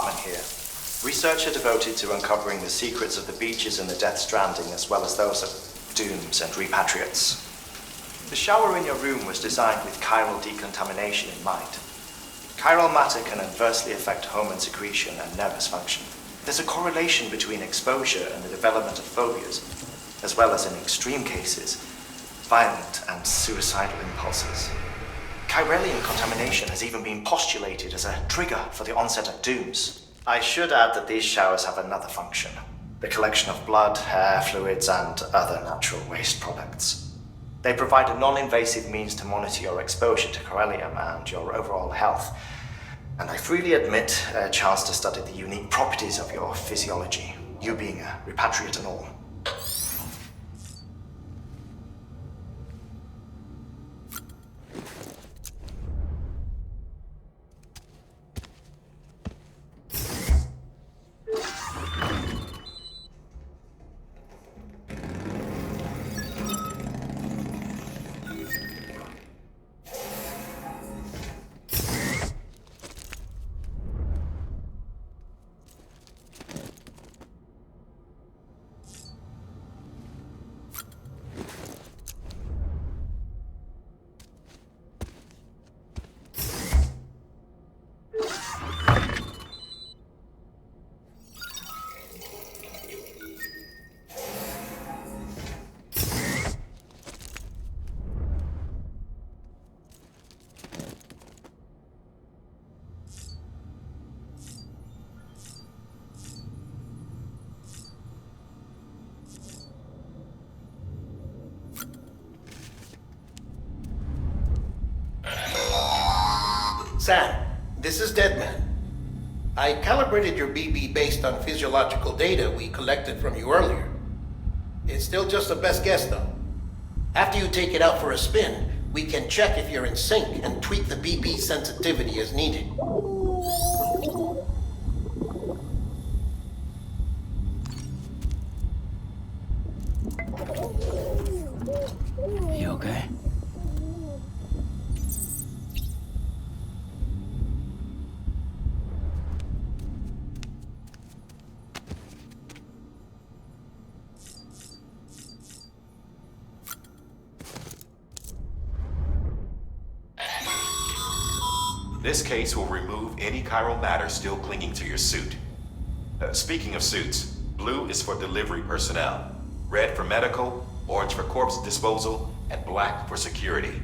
department here. Researcher devoted to uncovering the secrets of the beaches in the Death Stranding, as well as those of dooms and repatriates. The shower in your room was designed with chiral decontamination in mind. Chiral matter can adversely affect hormone secretion and nervous function. There's a correlation between exposure and the development of phobias, as well as, in extreme cases, violent and suicidal impulses. Chiralium contamination has even been postulated as a trigger for the onset of dooms. I should add that these showers have another function: the collection of blood, hair, fluids, and other natural waste products. They provide a non-invasive means to monitor your exposure to chiralium and your overall health, and I freely admit a chance to study the unique properties of your physiology, you being a repatriate and all. Sam, this is Deadman. I calibrated your BB based on physiological data we collected from you earlier. It's still just a best guess, though. After you take it out for a spin, we can check if you're in sync and tweak the BB sensitivity as needed. You okay? This case will remove any chiral matter still clinging to your suit. Speaking of suits, blue is for delivery personnel, red for medical, orange for corpse disposal, and black for security.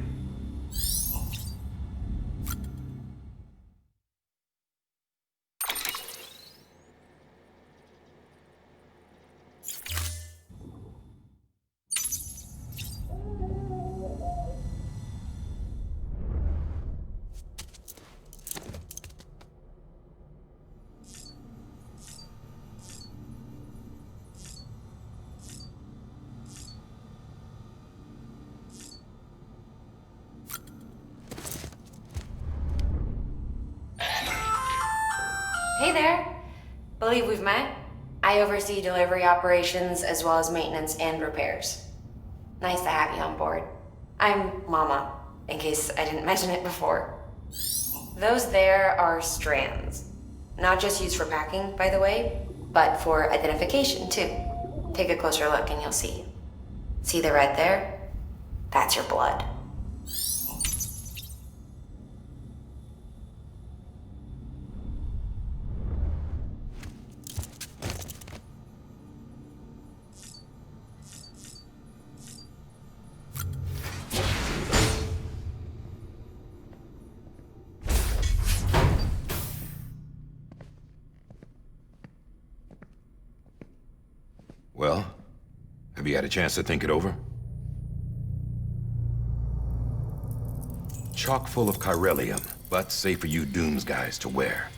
Hey there. Believe we've met? I oversee delivery operations as well as maintenance and repairs. Nice to have you on board. I'm Mama, in case I didn't mention it before. Those there are strands. Not just used for packing, by the way, but for identification too. Take a closer look and you'll see. See the red there? That's your blood. Well, have you had a chance to think it over? Chock full of chiralium, but safe for you Dooms guys to wear.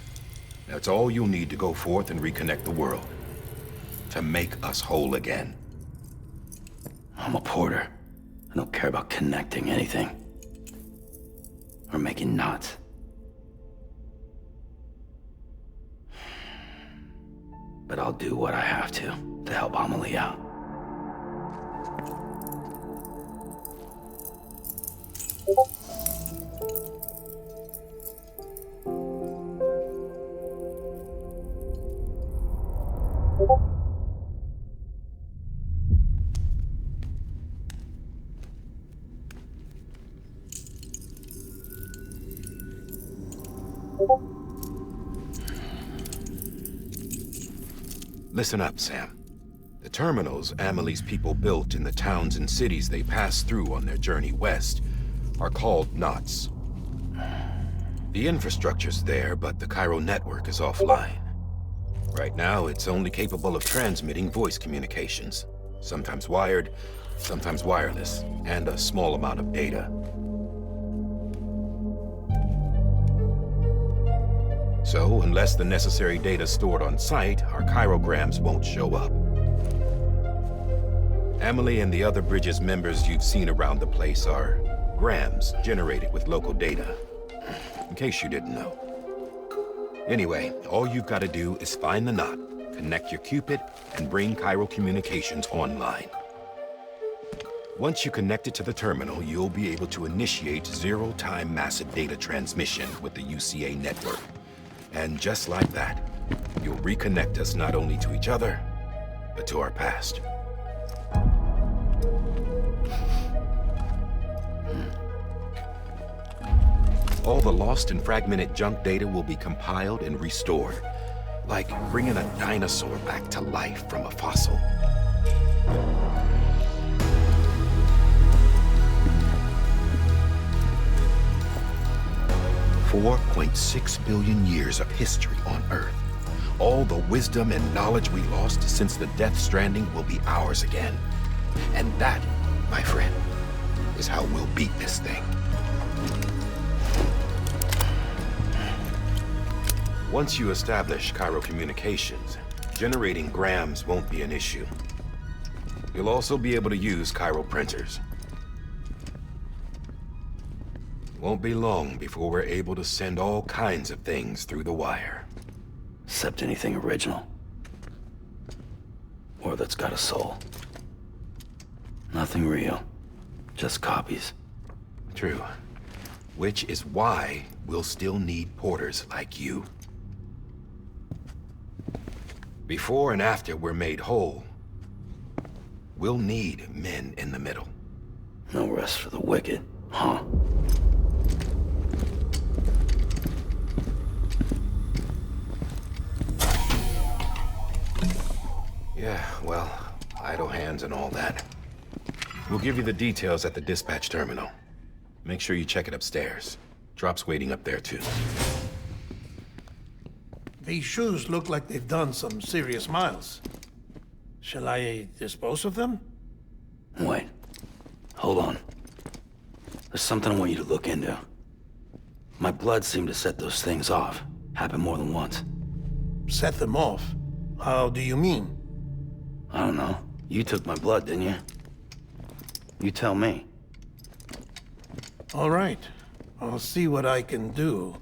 That's all you'll need to go forth and reconnect the world. To make us whole again. I'm a porter. I don't care about connecting anything. Or making knots. But I'll do what I have to help Amelie out. Listen up, Sam. The terminals Amelie's people built in the towns and cities they passed through on their journey west are called knots. The infrastructure's there, but the Cairo network is offline. Right now, it's only capable of transmitting voice communications, sometimes wired, sometimes wireless, and a small amount of data. So, unless the necessary data stored on site, our chirograms won't show up. Amelie and the other Bridges members you've seen around the place are grams generated with local data, in case you didn't know. Anyway, all you've got to do is find the knot, connect your Cupid, and bring Cairo communications online. Once you connect it to the terminal, you'll be able to initiate zero-time massive data transmission with the UCA network. And just like that, you'll reconnect us not only to each other, but to our past. All the lost and fragmented junk data will be compiled and restored, like bringing a dinosaur back to life from a fossil. 4.6 billion years of history on Earth. All the wisdom and knowledge we lost since the Death Stranding will be ours again. And that, my friend, is how we'll beat this thing. Once you establish Cairo communications, generating grams won't be an issue. You'll also be able to use Cairo printers. Won't be long before we're able to send all kinds of things through the wire. Except anything original. Or that's got a soul. Nothing real. Just copies. True. Which is why we'll still need porters like you. Before and after we're made whole, we'll need men in the middle. No rest for the wicked, huh? Yeah, well, idle hands and all that. We'll give you the details at the dispatch terminal. Make sure you check it upstairs. Drop's waiting up there, too. These shoes look like they've done some serious miles. Shall I dispose of them? Wait. Hold on. There's something I want you to look into. My blood seemed to set those things off. Happened more than once. Set them off? How do you mean? I don't know. You took my blood, didn't you? You tell me. All right. I'll see what I can do.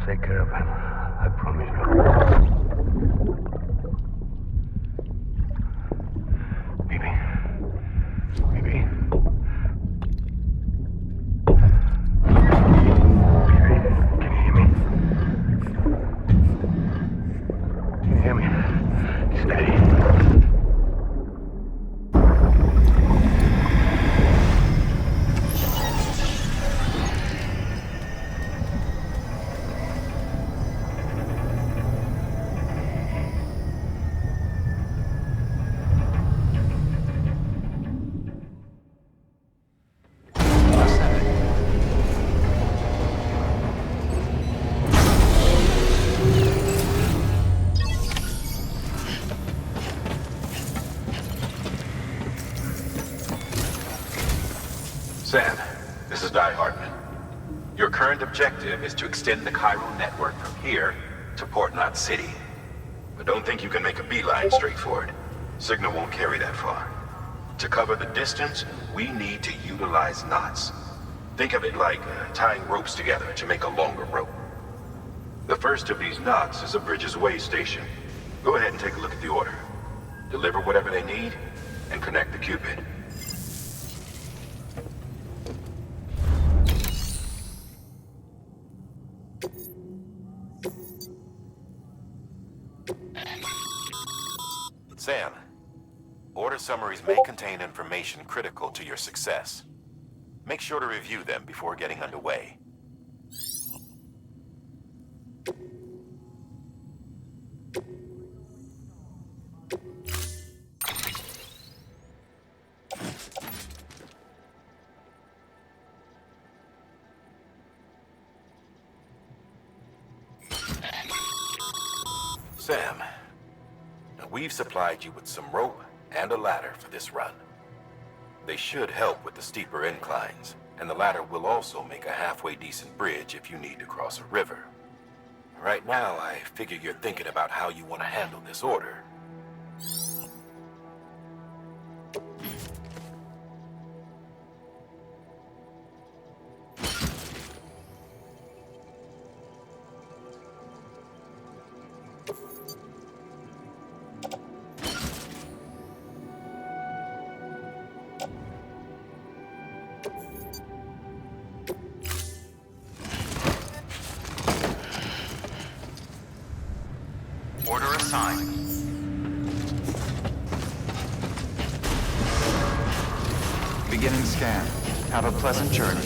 Take care of him. I promise you. Baby. Baby. Baby, can you hear me? Can you hear me? Steady. current objective is to extend the chiral network from here to Port Knot City. But don't think you can make a beeline straight for it. Signal won't carry that far. To cover the distance, we need to utilize knots. Think of it like tying ropes together to make a longer rope. The first of these knots is a Bridges way station. Go ahead and take a look at the order. Deliver whatever they need, and connect the Cupid. Sam, order summaries may contain information critical to your success. Make sure to review them before getting underway. Sam, we've supplied you with some rope and a ladder for this run. They should help with the steeper inclines, and the ladder will also make a halfway decent bridge if you need to cross a river. Right now, I figure you're thinking about how you want to handle this order. Order assigned. Beginning scan. Have a pleasant journey.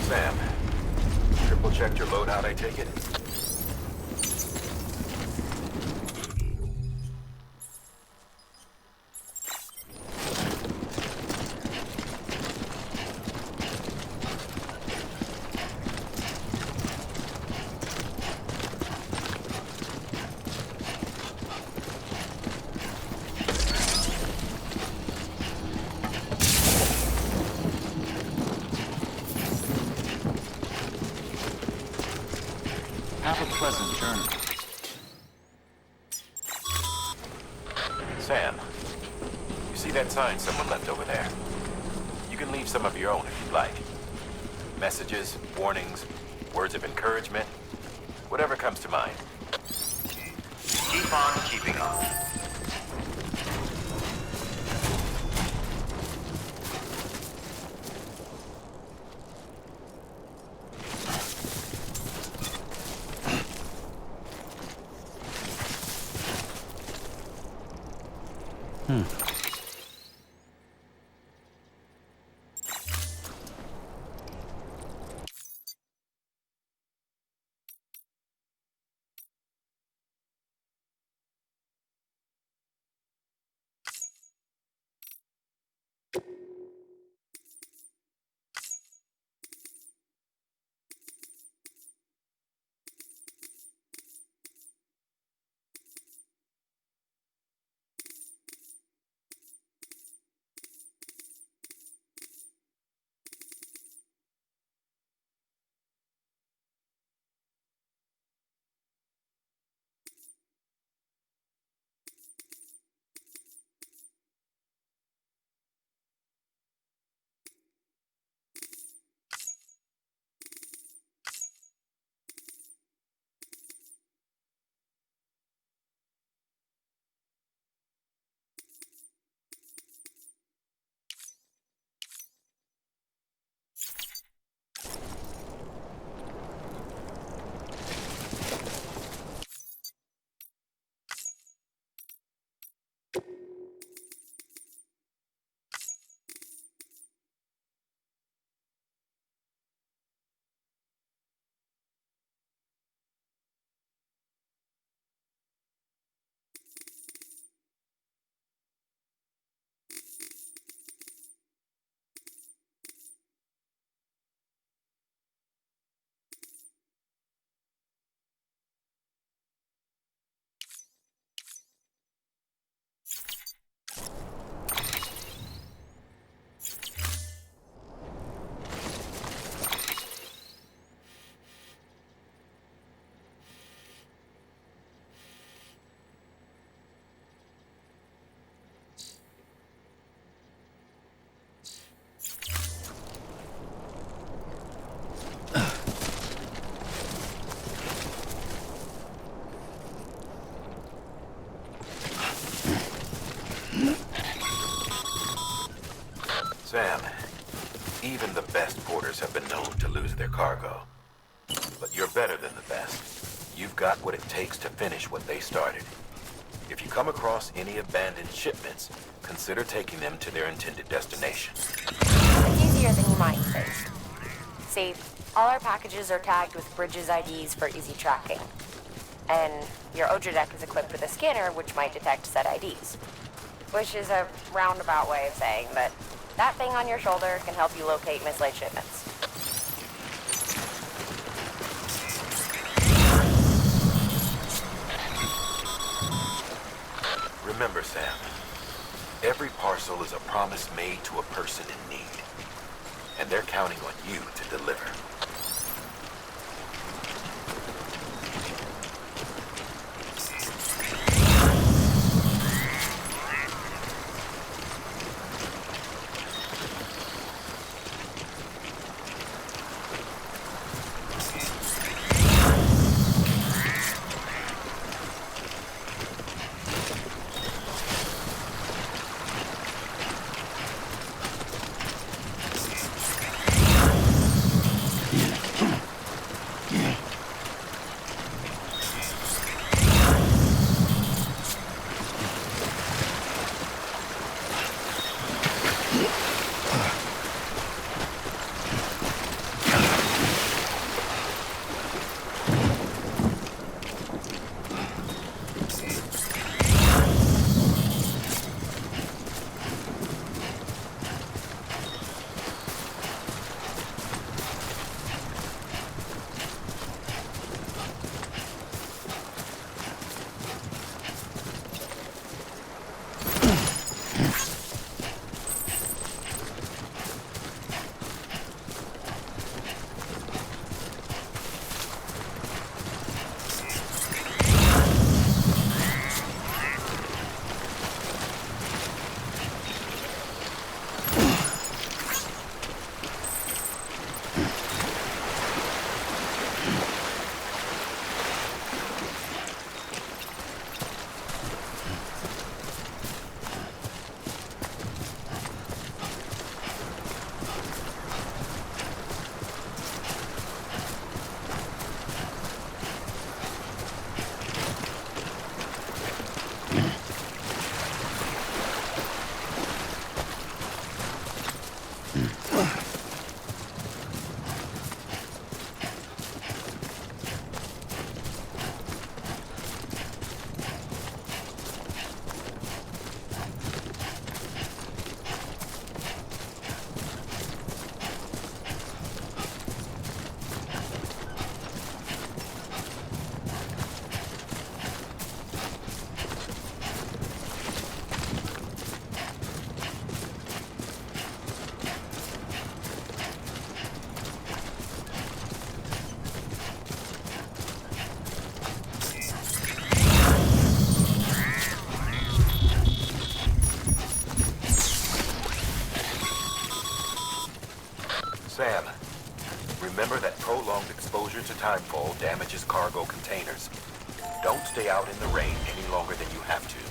Sam, triple checked your loadout, I take it? Have a pleasant journey. Sam, you see that sign someone left over there? You can leave some of your own if you'd like. Messages, warnings, words of encouragement, whatever comes to mind. Keep on keeping on. Sam, even the best porters have been known to lose their cargo. But you're better than the best. You've got what it takes to finish what they started. If you come across any abandoned shipments, consider taking them to their intended destination. It's easier than you might think. See, all our packages are tagged with Bridges IDs for easy tracking. And your Odra deck is equipped with a scanner which might detect said IDs. Which is a roundabout way of saying that that thing on your shoulder can help you locate mislaid shipments. Remember, Sam, every parcel is a promise made to a person in need. And they're counting on you to deliver. Sam, remember that prolonged exposure to timefall damages cargo containers. Don't stay out in the rain any longer than you have to.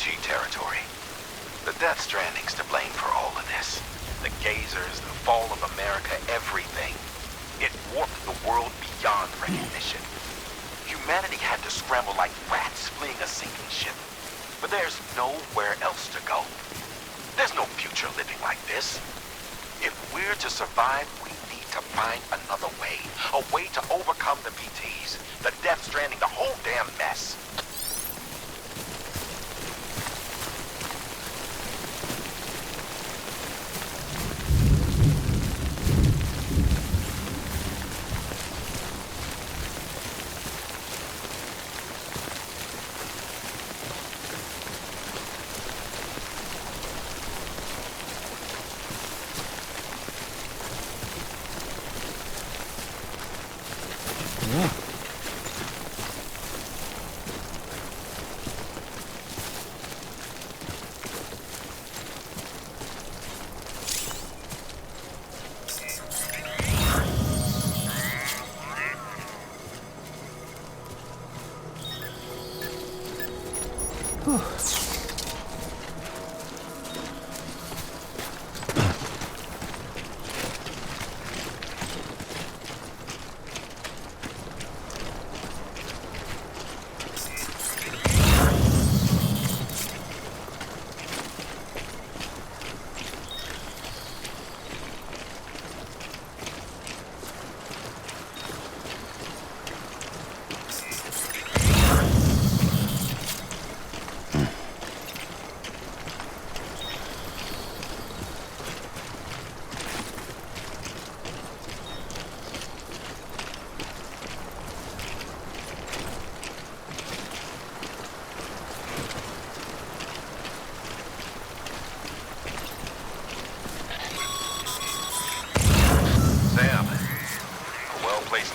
PG territory. The Death Stranding's to blame for all of this. The gazers, the fall of America, everything. It warped the world beyond recognition. Humanity had to scramble like rats fleeing a sinking ship. But there's nowhere else to go. There's no future living like this. If we're to survive, we need to find another way. A way to overcome the PTs, the Death Stranding, the whole damn mess.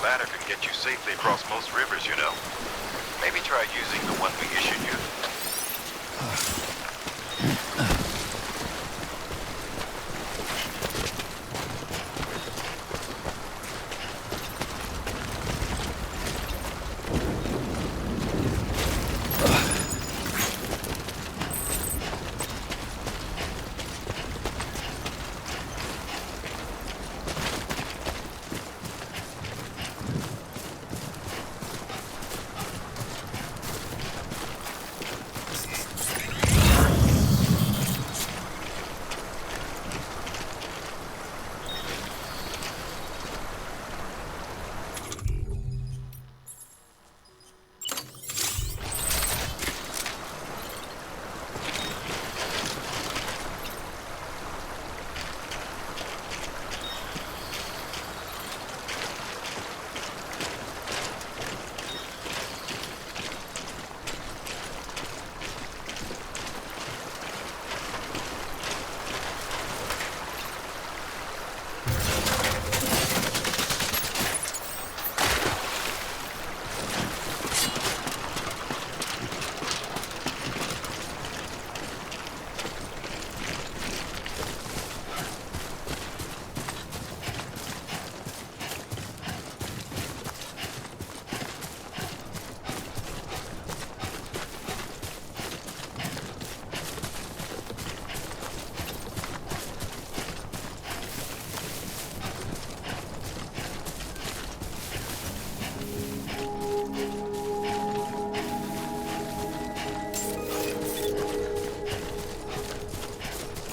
Ladder can get you safely across most rivers, you know. Maybe try using the one we issued you.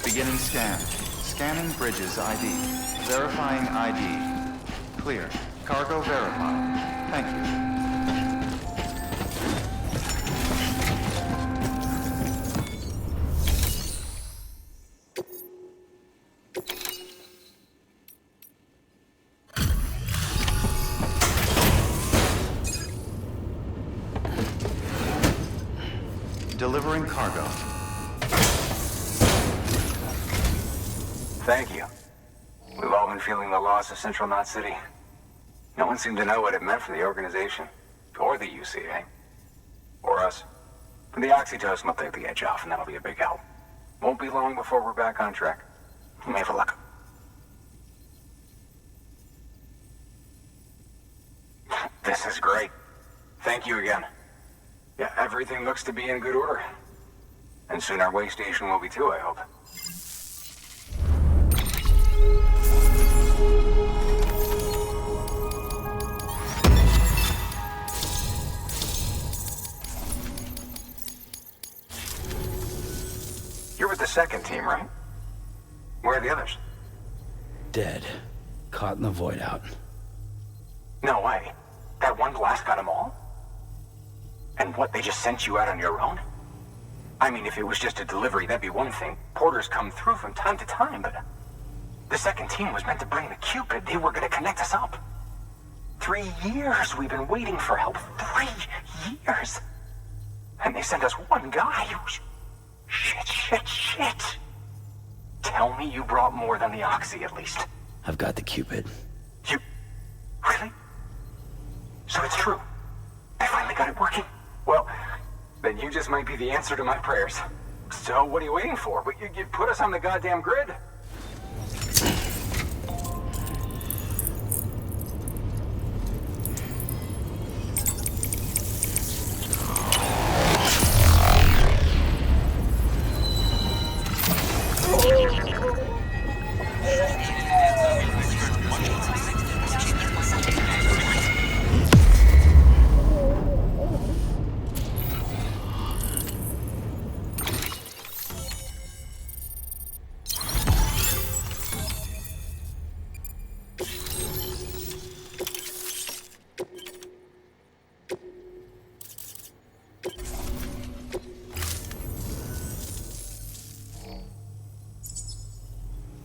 Beginning scan. Scanning bridges ID. Verifying ID. Clear. Cargo verified. Thank you. Delivering cargo. Thank you. We've all been feeling the loss of Central Knot City. No one seemed to know what it meant for the organization. Or the UCA. Or us. But the oxytocin will take the edge off, and that'll be a big help. Won't be long before we're back on track. We may have luck. This is great. Thank you again. Yeah, everything looks to be in good order. And And soon our way station will be too, I hope. You're with the second team, right? Where are the others? Dead. Caught in the void out. No way. That one blast got them all? And what, they just sent you out on your own? I mean, if it was just a delivery, that'd be one thing. Porters come through from time to time, but... The second team was meant to bring the Cupid. They were gonna connect us up. 3 years we've been waiting for help. 3 years! And they sent us one guy. Shit. Tell me you brought more than the Oxy, at least. I've got the Cupid. You... Really? So it's true. I finally got it working. Well, then you just might be the answer to my prayers. So what are you waiting for? You put us on the goddamn grid.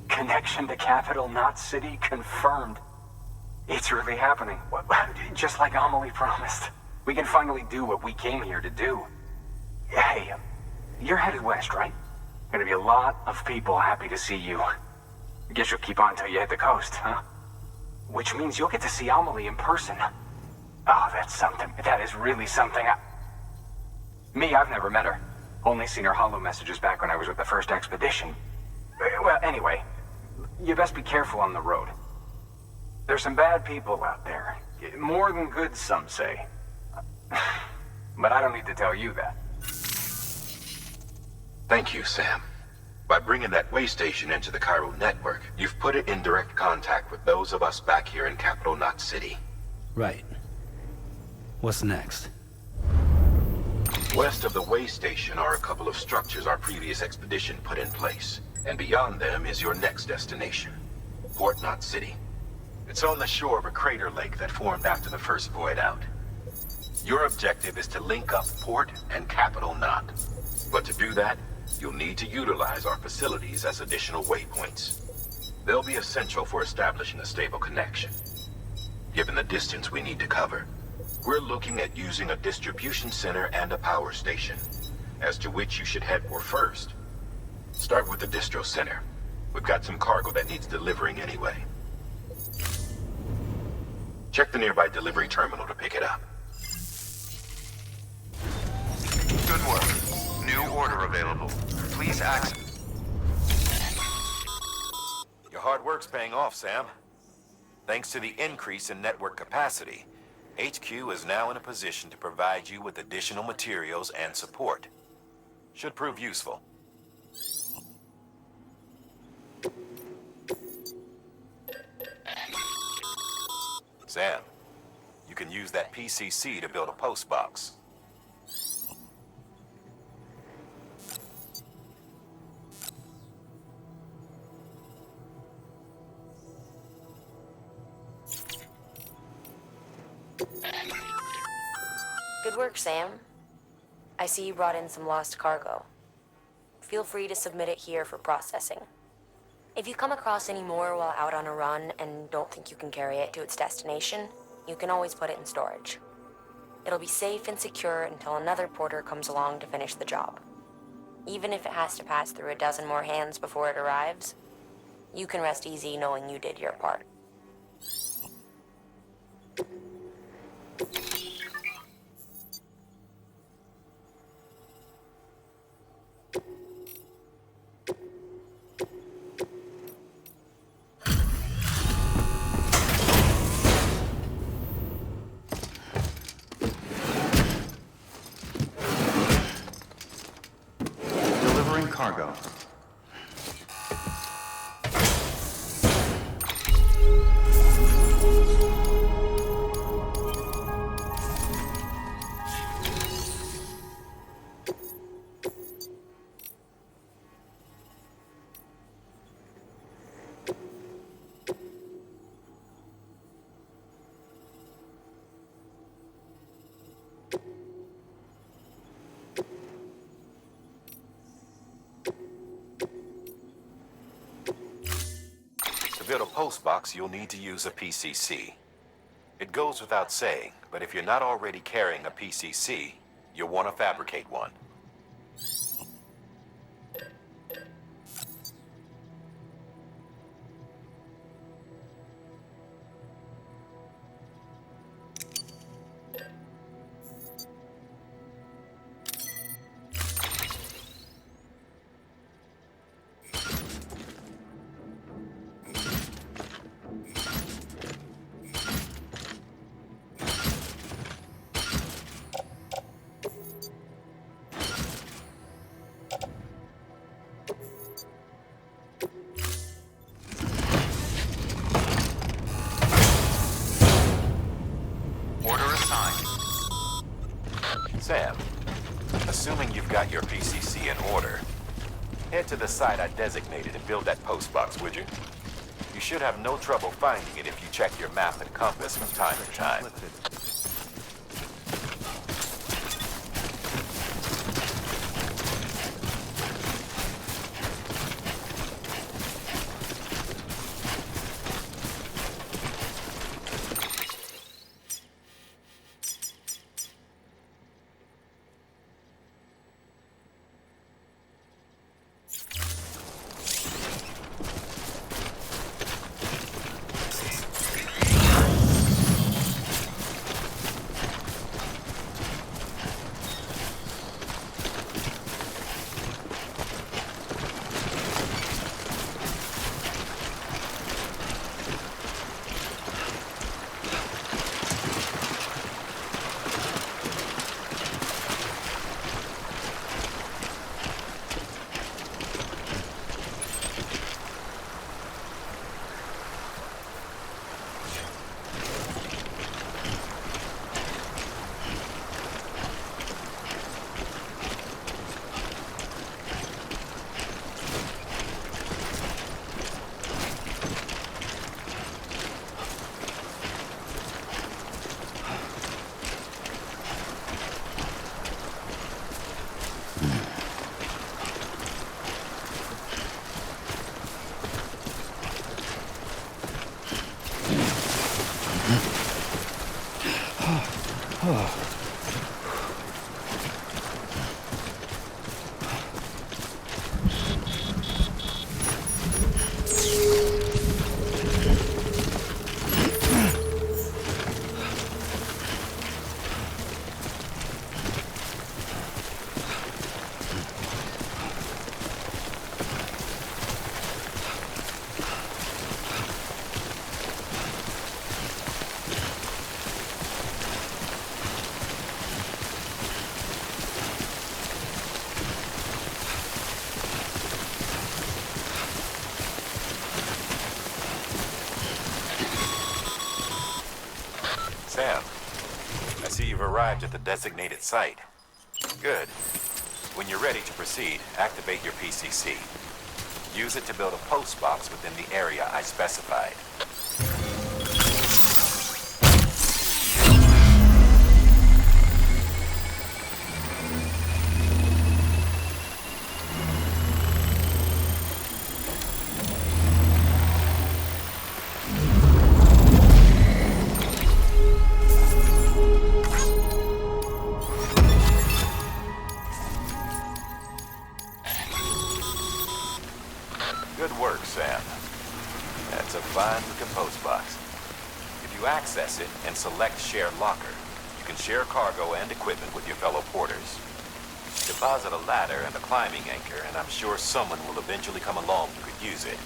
Connection to capital, not city, confirmed. It's really happening. Just like Amelie promised. We can finally do what we came here to do. Hey, you're headed west, right? Gonna be a lot of people happy to see you. Guess you'll keep on till you hit the coast, huh? Which means you'll get to see Amelie in person. Oh, that's something. That is really something. I've never met her. Only seen her holo messages back when I was with the first expedition. Well, anyway, you best be careful on the road. There's some bad people out there. More than good, some say. But I don't need to tell you that. Thank you, Sam. By bringing that way station into the Cairo network, you've put it in direct contact with those of us back here in Capital Knot City. Right. What's next? West of the way station are a couple of structures our previous expedition put in place. And beyond them is your next destination, Port Knot City. It's on the shore of a crater lake that formed after the first void out. Your objective is to link up Port and Capital Knot. But to do that, you'll need to utilize our facilities as additional waypoints. They'll be essential for establishing a stable connection. Given the distance we need to cover, we're looking at using a distribution center and a power station, as to which you should head for first. Start with the distro center. We've got some cargo that needs delivering anyway. Check the nearby delivery terminal to pick it up. Good work. New order available. Please access. Your hard work's paying off, Sam. Thanks to the increase in network capacity, HQ is now in a position to provide you with additional materials and support. Should prove useful. Sam, you can use that PCC to build a post box. Good work, Sam. I see you brought in some lost cargo. Feel free to submit it here for processing. If you come across any more while out on a run and don't think you can carry it to its destination, you can always put it in storage. It'll be safe and secure until another porter comes along to finish the job. Even if it has to pass through a dozen more hands before it arrives, you can rest easy knowing you did your part. cargo. To build a post box, you'll need to use a PCC. It goes without saying, but if you're not already carrying a PCC, you'll want to fabricate one. Order assigned. Sam, assuming you've got your PCC in order, head to the site I designated and build that post box, would you? You should have no trouble finding it if you check your map and compass from time to time. Sam, I see you've arrived at the designated site. Good. When you're ready to proceed, activate your PCC. Use it to build a post box within the area I specified. Good work, Sam. That's a fine-looking post box. If you access it and select Share Locker, you can share cargo and equipment with your fellow porters. Deposit a ladder and a climbing anchor, and I'm sure someone will eventually come along who could use it.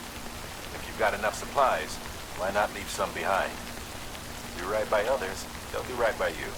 If you've got enough supplies, why not leave some behind? Do right by others, they'll do right by you.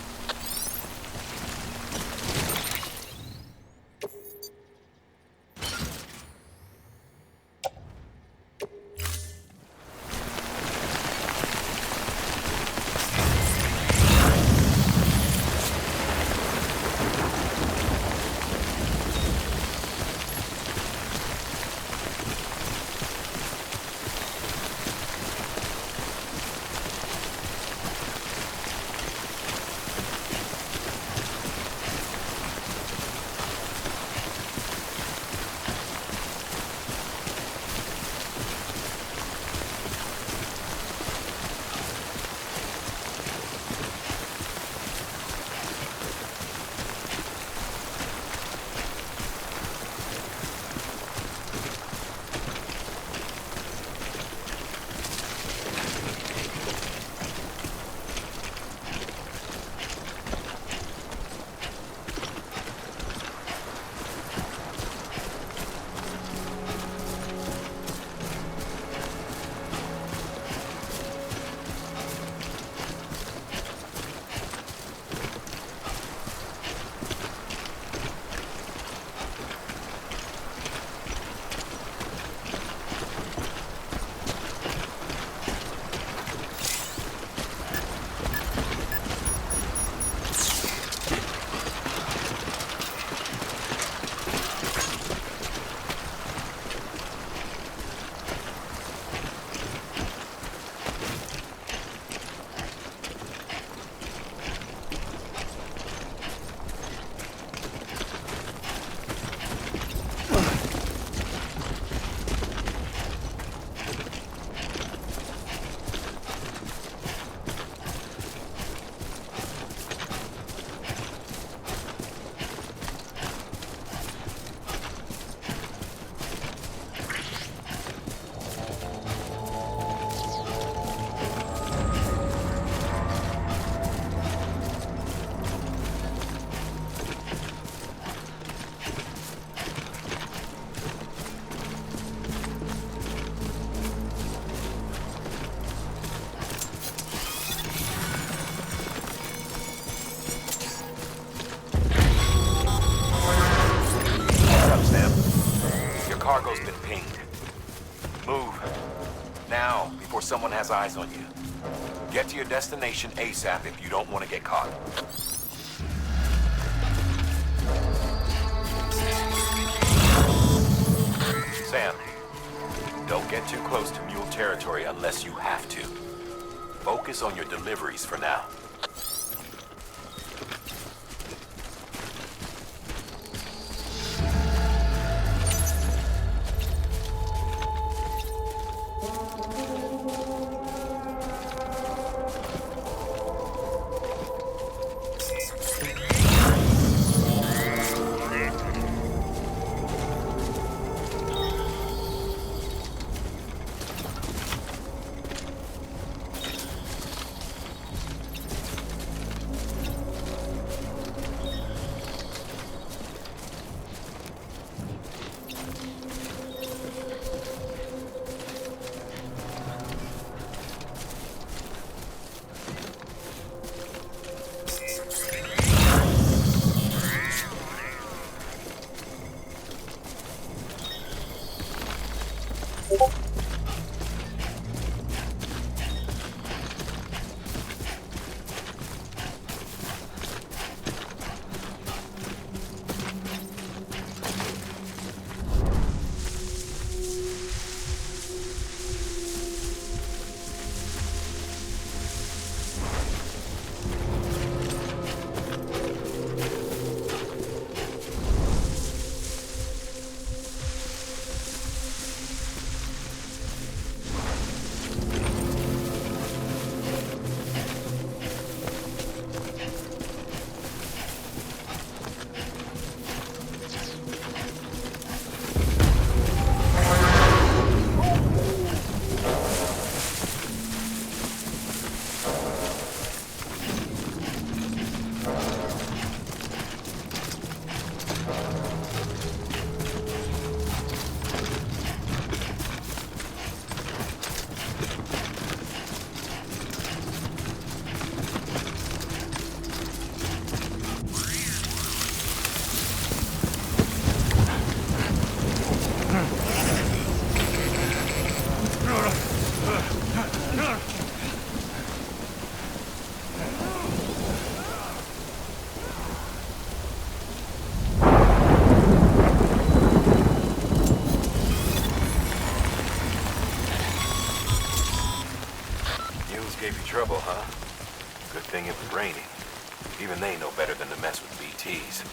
cargo's been pinged. Move. Now, before someone has eyes on you. Get to your destination ASAP if you don't want to get caught. Sam, don't get too close to Mule territory unless you have to. Focus on your deliveries for now. Trouble, huh? Good thing it was raining. Even they know better than to mess with BTs.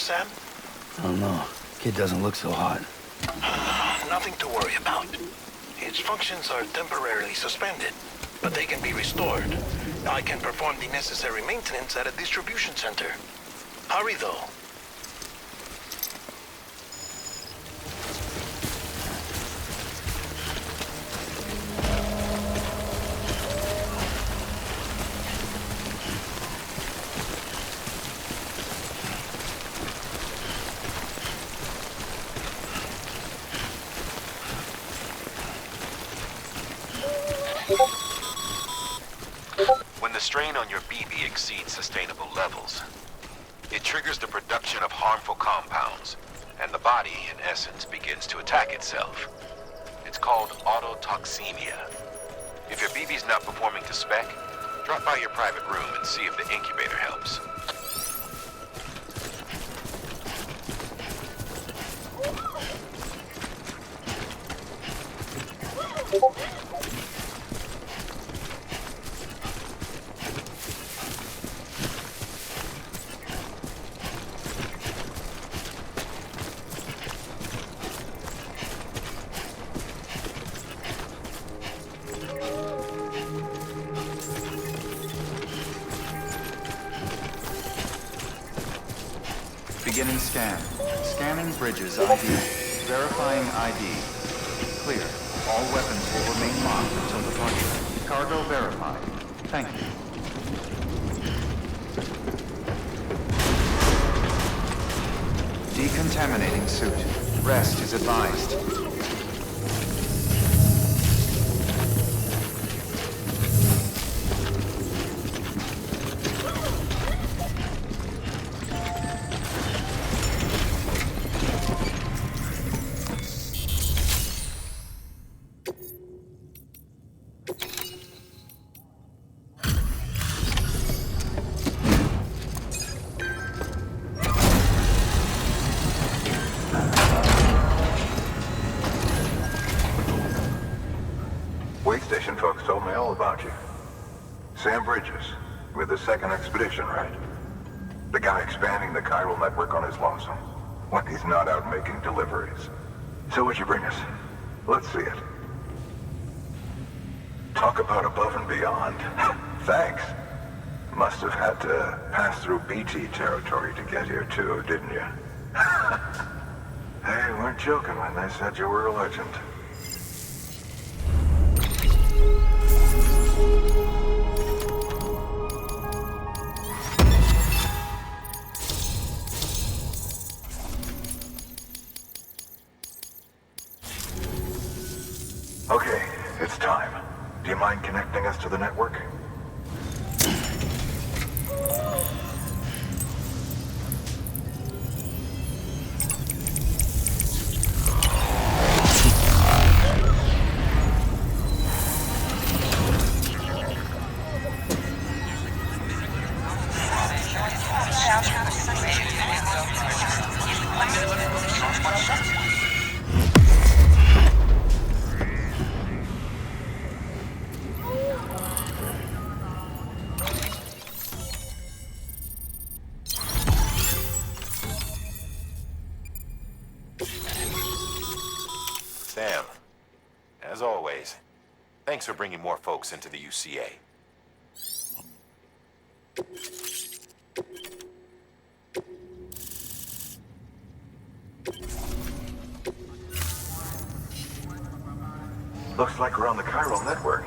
Sam? I don't know. Kid doesn't look so hot. Nothing to worry about. Its functions are temporarily suspended, but they can be restored. I can perform the necessary maintenance at a distribution center. Hurry, though. When the strain on your BB exceeds sustainable levels, it triggers the production of harmful compounds, and the body, in essence, begins to attack itself. It's called autotoxemia. If your BB's not performing to spec, drop by your private room and see if the incubator helps. Beginning scan. Scanning bridges ID. Verifying ID. Clear. All weapons will remain locked until departure. Cargo verified. Thank you. Decontaminating suit. Rest is advised. Wait station folks told me all about you. Sam Bridges, with the second expedition, right? The guy expanding the chiral network on his lonesome, when he's not out making deliveries. So what'd you bring us? Let's see it. Talk about above and beyond. Thanks. Must have had to pass through BT territory to get here too, didn't you? They weren't joking when they said you were a legend. Okay, it's time. Do you mind connecting us to the network? Sam, as always, thanks for bringing more folks into the UCA. Looks like we're on the chiral network.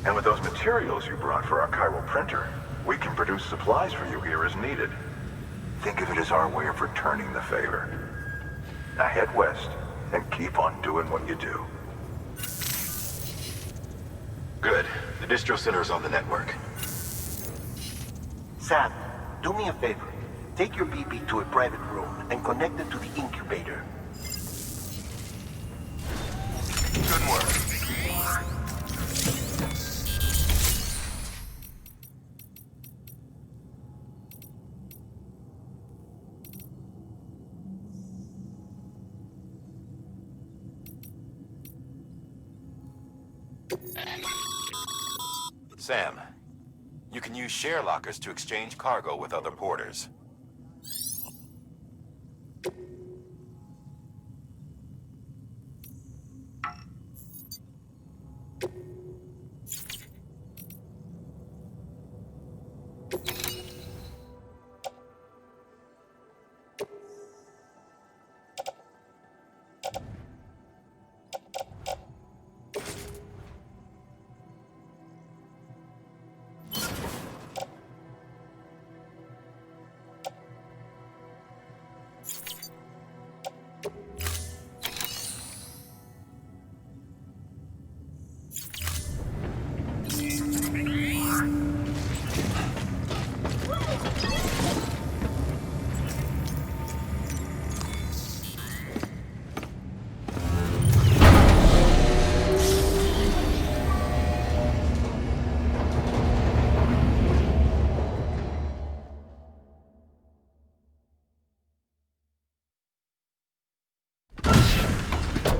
And with those materials you brought for our chiral printer, we can produce supplies for you here as needed. Think of it as our way of returning the favor. Now head west and keep on doing what you do. Good. The distro center is on the network. Sam, do me a favor. Take your BB to a private room and connect it to the incubator. Good work. Sam, you can use share lockers to exchange cargo with other porters.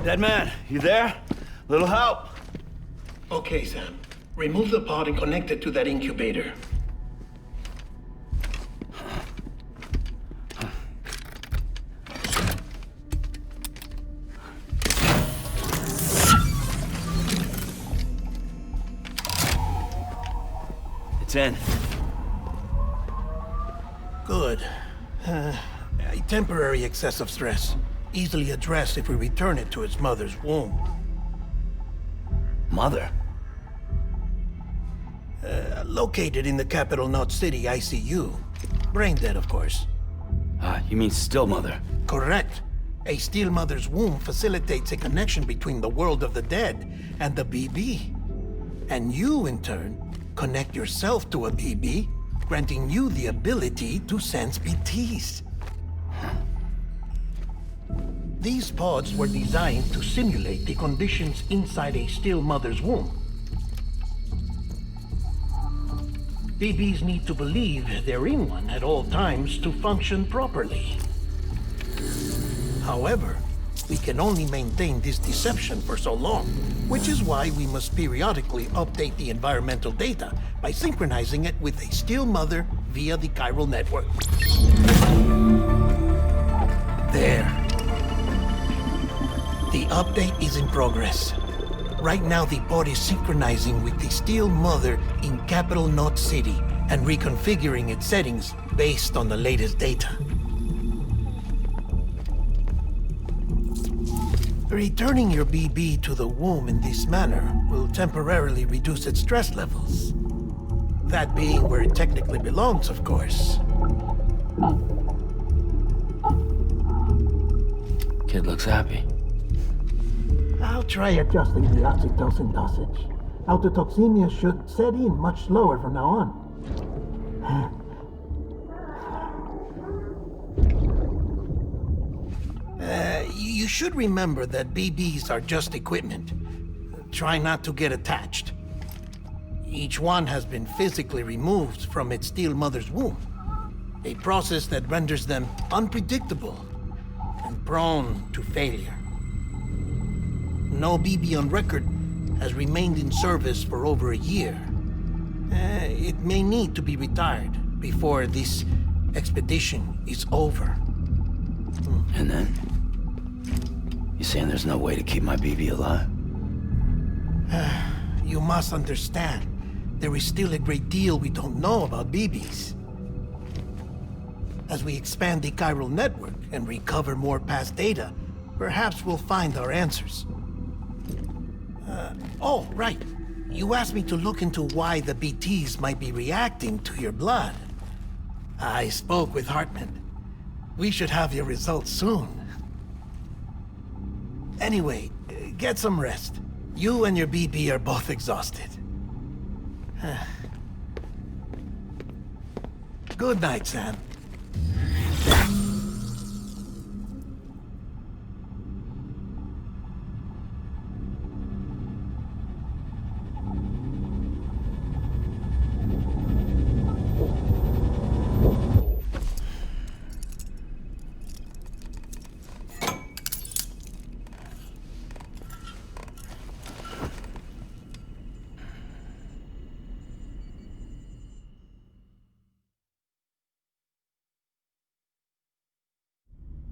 Dead man, you there? Little help? Okay, Sam. Remove the pod and connect it to that incubator. It's in. Good. A temporary excessive stress. Easily addressed if we return it to its mother's womb. Mother? Located in the capital Knot City ICU. Brain dead, of course. You mean still mother? Correct. A still mother's womb facilitates a connection between the world of the dead and the BB. And you, in turn, connect yourself to a BB, granting you the ability to sense BTs. These pods were designed to simulate the conditions inside a still mother's womb. BBs need to believe they're in one at all times to function properly. However, we can only maintain this deception for so long, which is why we must periodically update the environmental data by synchronizing it with a still mother via the chiral network. There. The update is in progress. Right now, the pod is synchronizing with the still mother in capital Knot City and reconfiguring its settings based on the latest data. Returning your BB to the womb in this manner will temporarily reduce its stress levels. That being where it technically belongs, of course. Kid looks happy. I'll try adjusting the oxytocin dosage. Autotoxemia should set in much slower from now on. You should remember that BBs are just equipment. Try not to get attached. Each one has been physically removed from its still mother's womb. A process that renders them unpredictable and prone to failure. No BB on record has remained in service for over a year. It may need to be retired before this expedition is over. And then? You saying there's no way to keep my BB alive? You must understand, there is still a great deal we don't know about BBs. As we expand the chiral network and recover more past data, perhaps we'll find our answers. Oh, right. You asked me to look into why the BTs might be reacting to your blood. I spoke with Hartman. We should have your results soon. Anyway, get some rest. You and your BB are both exhausted. Good night, Sam.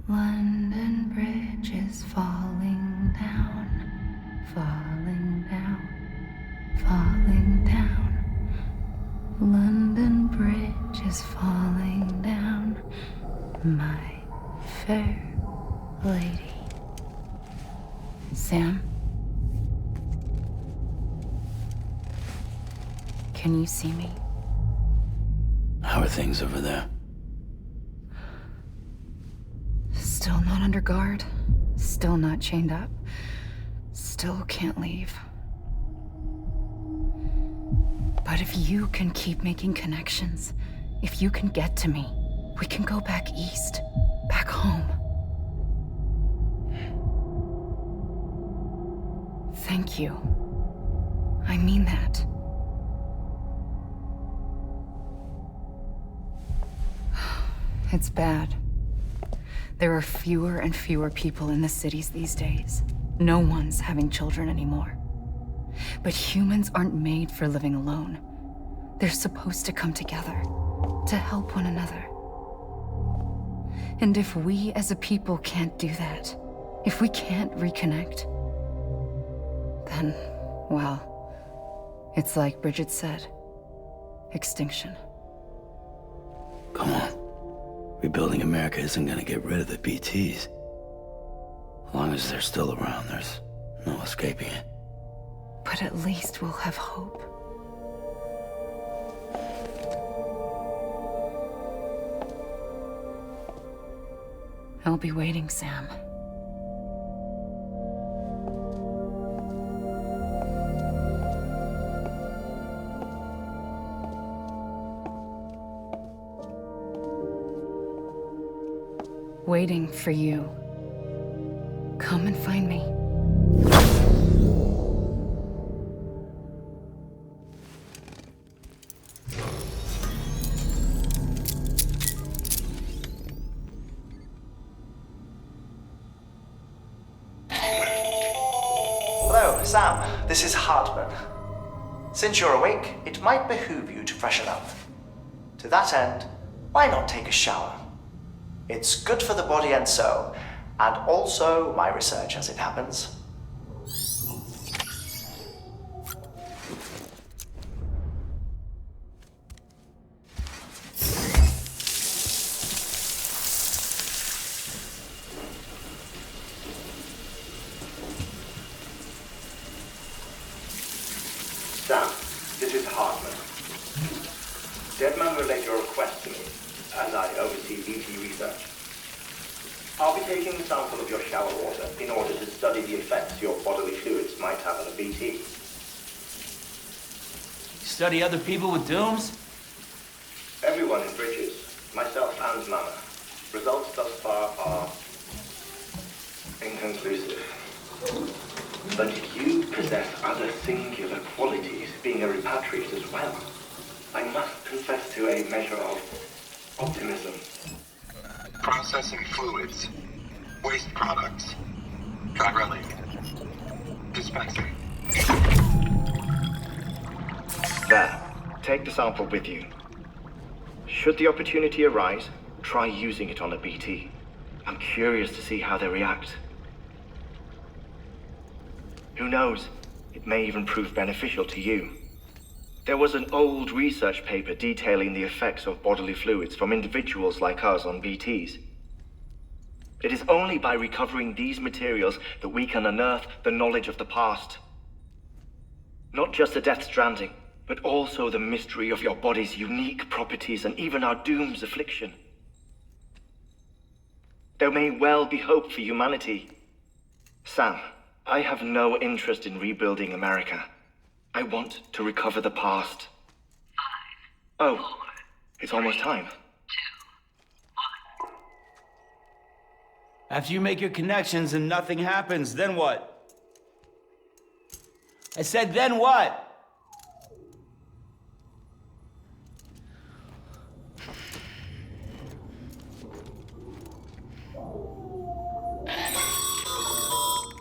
London Bridge is falling down, falling down, falling down. London Bridge is falling down, my fair lady. Sam? Can you see me? How are things over there? Still not under guard, still not chained up, still can't leave. But if you can keep making connections, if you can get to me, we can go back east, back home. Thank you. I mean that. It's bad. There are fewer and fewer people in the cities these days. No one's having children anymore. But humans aren't made for living alone. They're supposed to come together, to help one another. And if we as a people can't do that, if we can't reconnect, then, well, it's like Bridget said, extinction. Come on. Rebuilding America isn't gonna get rid of the BTs. As long as they're still around, there's no escaping it. But at least we'll have hope. I'll be waiting, Sam. Waiting for you. Come and find me. Hello, Sam. This is Hartman. Since you're awake, it might behoove you to freshen up. To that end, why not take a shower? It's good for the body and soul, and also my research as it happens. Sam, this is Hartman. Deadman relayed your request to me, as I oversee BT research. I'll be taking a sample of your shower water in order to study the effects your bodily fluids might have on a BT. Study other people with dooms? Everyone in Bridges, myself and Mama. Results thus far are inconclusive. But you possess other singular qualities, being a repatriate as well. I must confess to a measure of optimism. Processing fluids. Waste products. Drilling. Dispensing. There. Take the sample with you. Should the opportunity arise, try using it on a BT. I'm curious to see how they react. Who knows? It may even prove beneficial to you. There was an old research paper detailing the effects of bodily fluids from individuals like us on BTs. It is only by recovering these materials that we can unearth the knowledge of the past. Not just the Death Stranding, but also the mystery of your body's unique properties and even our doom's affliction. There may well be hope for humanity. Sam, I have no interest in rebuilding America. I want to recover the past. 5, 4, it's almost time. 2, 1. After you make your connections and nothing happens, then what? I said, then what?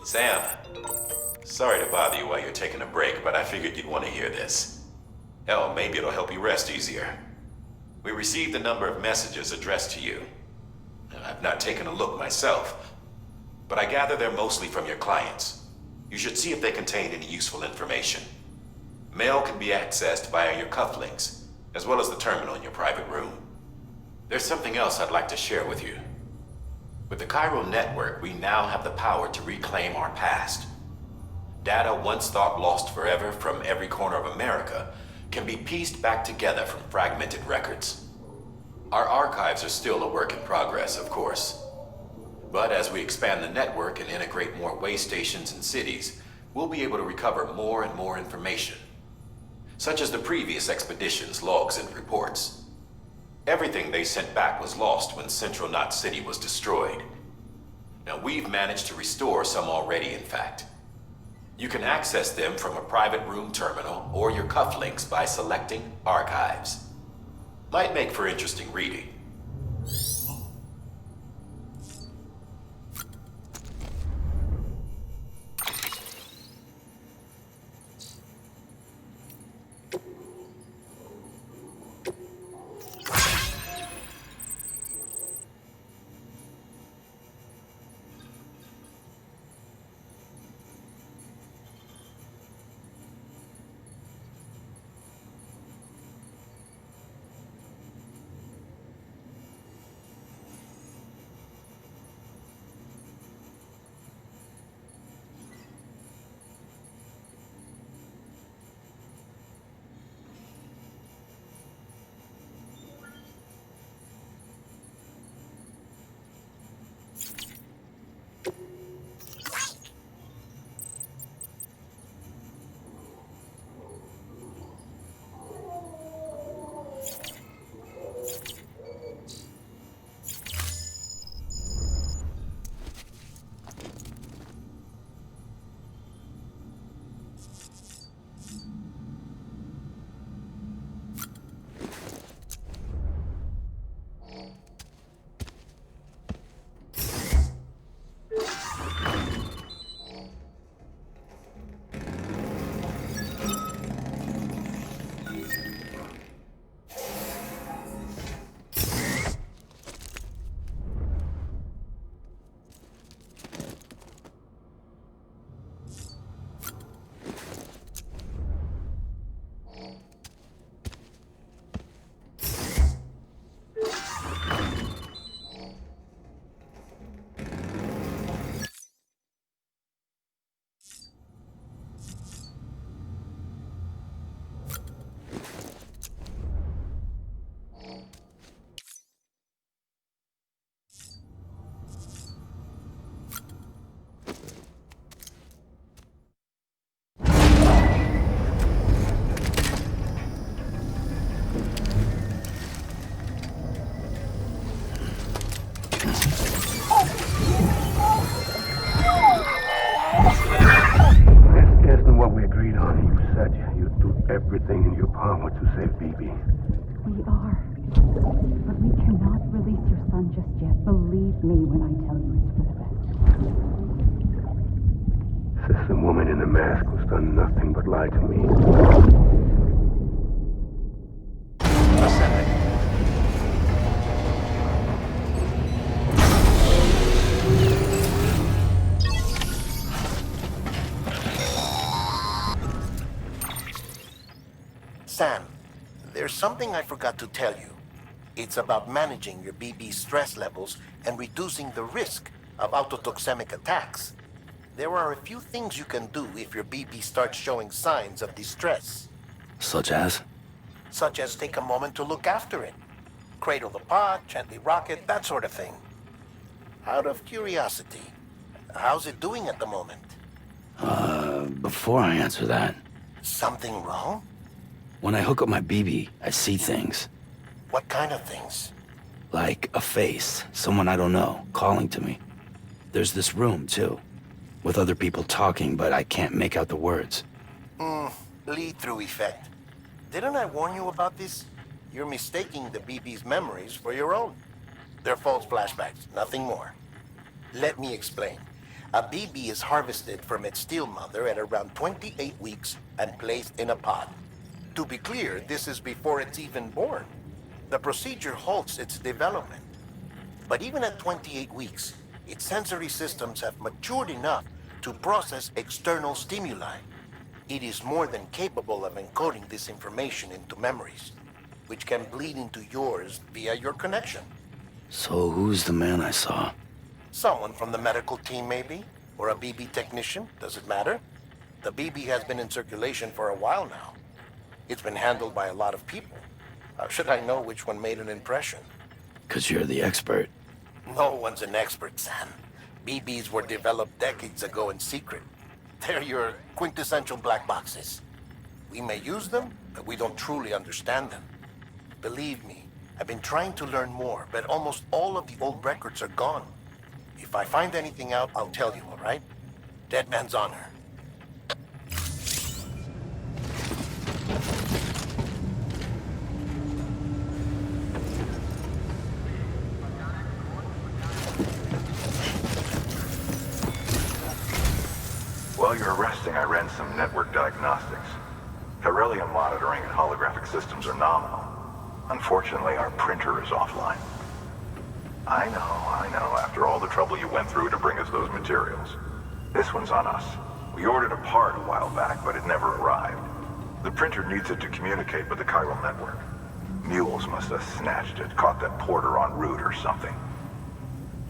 Sam, sorry to bother you while you're taking a break, but I figured you'd want to hear this. Hell, maybe it'll help you rest easier. We received a number of messages addressed to you. I've not taken a look myself, but I gather they're mostly from your clients. You should see if they contain any useful information. Mail can be accessed via your cufflinks, as well as the terminal in your private room. There's something else I'd like to share with you. With the Chiral network, we now have the power to reclaim our past. Data once thought lost forever from every corner of America can be pieced back together from fragmented records. Our archives are still a work in progress, of course. But as we expand the network and integrate more way stations and cities, we'll be able to recover more and more information, such as the previous expedition's logs and reports. Everything they sent back was lost when Central Knot City was destroyed. Now, we've managed to restore some already, in fact. You can access them from a private room terminal or your cufflinks by selecting Archives. Might make for interesting reading. Mama to save BB. We are. But we cannot release your son just yet. Believe me when I tell you it's for the best. Says the woman in the mask who's done nothing but lie to me. Sam, there's something I forgot to tell you. It's about managing your BB stress levels and reducing the risk of autotoxemic attacks. There are a few things you can do if your BB starts showing signs of distress. Such as? Such as take a moment to look after it. Cradle the pod, gently rock it, that sort of thing. Out of curiosity, how's it doing at the moment? Before I answer that... Something wrong? When I hook up my BB, I see things. What kind of things? Like a face, someone I don't know, calling to me. There's this room, too, with other people talking, but I can't make out the words. Lead-through effect. Didn't I warn you about this? You're mistaking the BB's memories for your own. They're false flashbacks, nothing more. Let me explain. A BB is harvested from its steel mother at around 28 weeks and placed in a pod. To be clear, this is before it's even born. The procedure halts its development. But even at 28 weeks, its sensory systems have matured enough to process external stimuli. It is more than capable of encoding this information into memories, which can bleed into yours via your connection. So who's the man I saw? Someone from the medical team, maybe? Or a BB technician, does it matter? The BB has been in circulation for a while now. It's been handled by a lot of people. How should I know which one made an impression? 'Cause you're the expert. No one's an expert, Sam. BBs were developed decades ago in secret. They're your quintessential black boxes. We may use them, but we don't truly understand them. Believe me, I've been trying to learn more, but almost all of the old records are gone. If I find anything out, I'll tell you, all right? Dead man's honor. While you're resting, I ran some network diagnostics. Beryllium monitoring and holographic systems are nominal. Unfortunately, our printer is offline. I know, after all the trouble you went through to bring us those materials. This one's on us. We ordered a part a while back, but it never arrived. The printer needs it to communicate with the chiral network. Mules must have snatched it, caught that porter en route or something.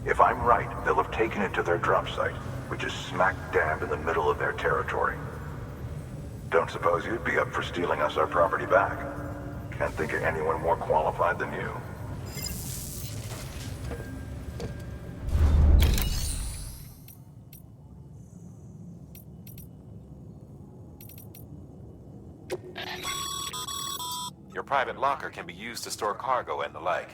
If I'm right, they'll have taken it to their drop site, which is smack dab in the middle of their territory. Don't suppose you'd be up for stealing us our property back? Can't think of anyone more qualified than you. Your private locker can be used to store cargo and the like.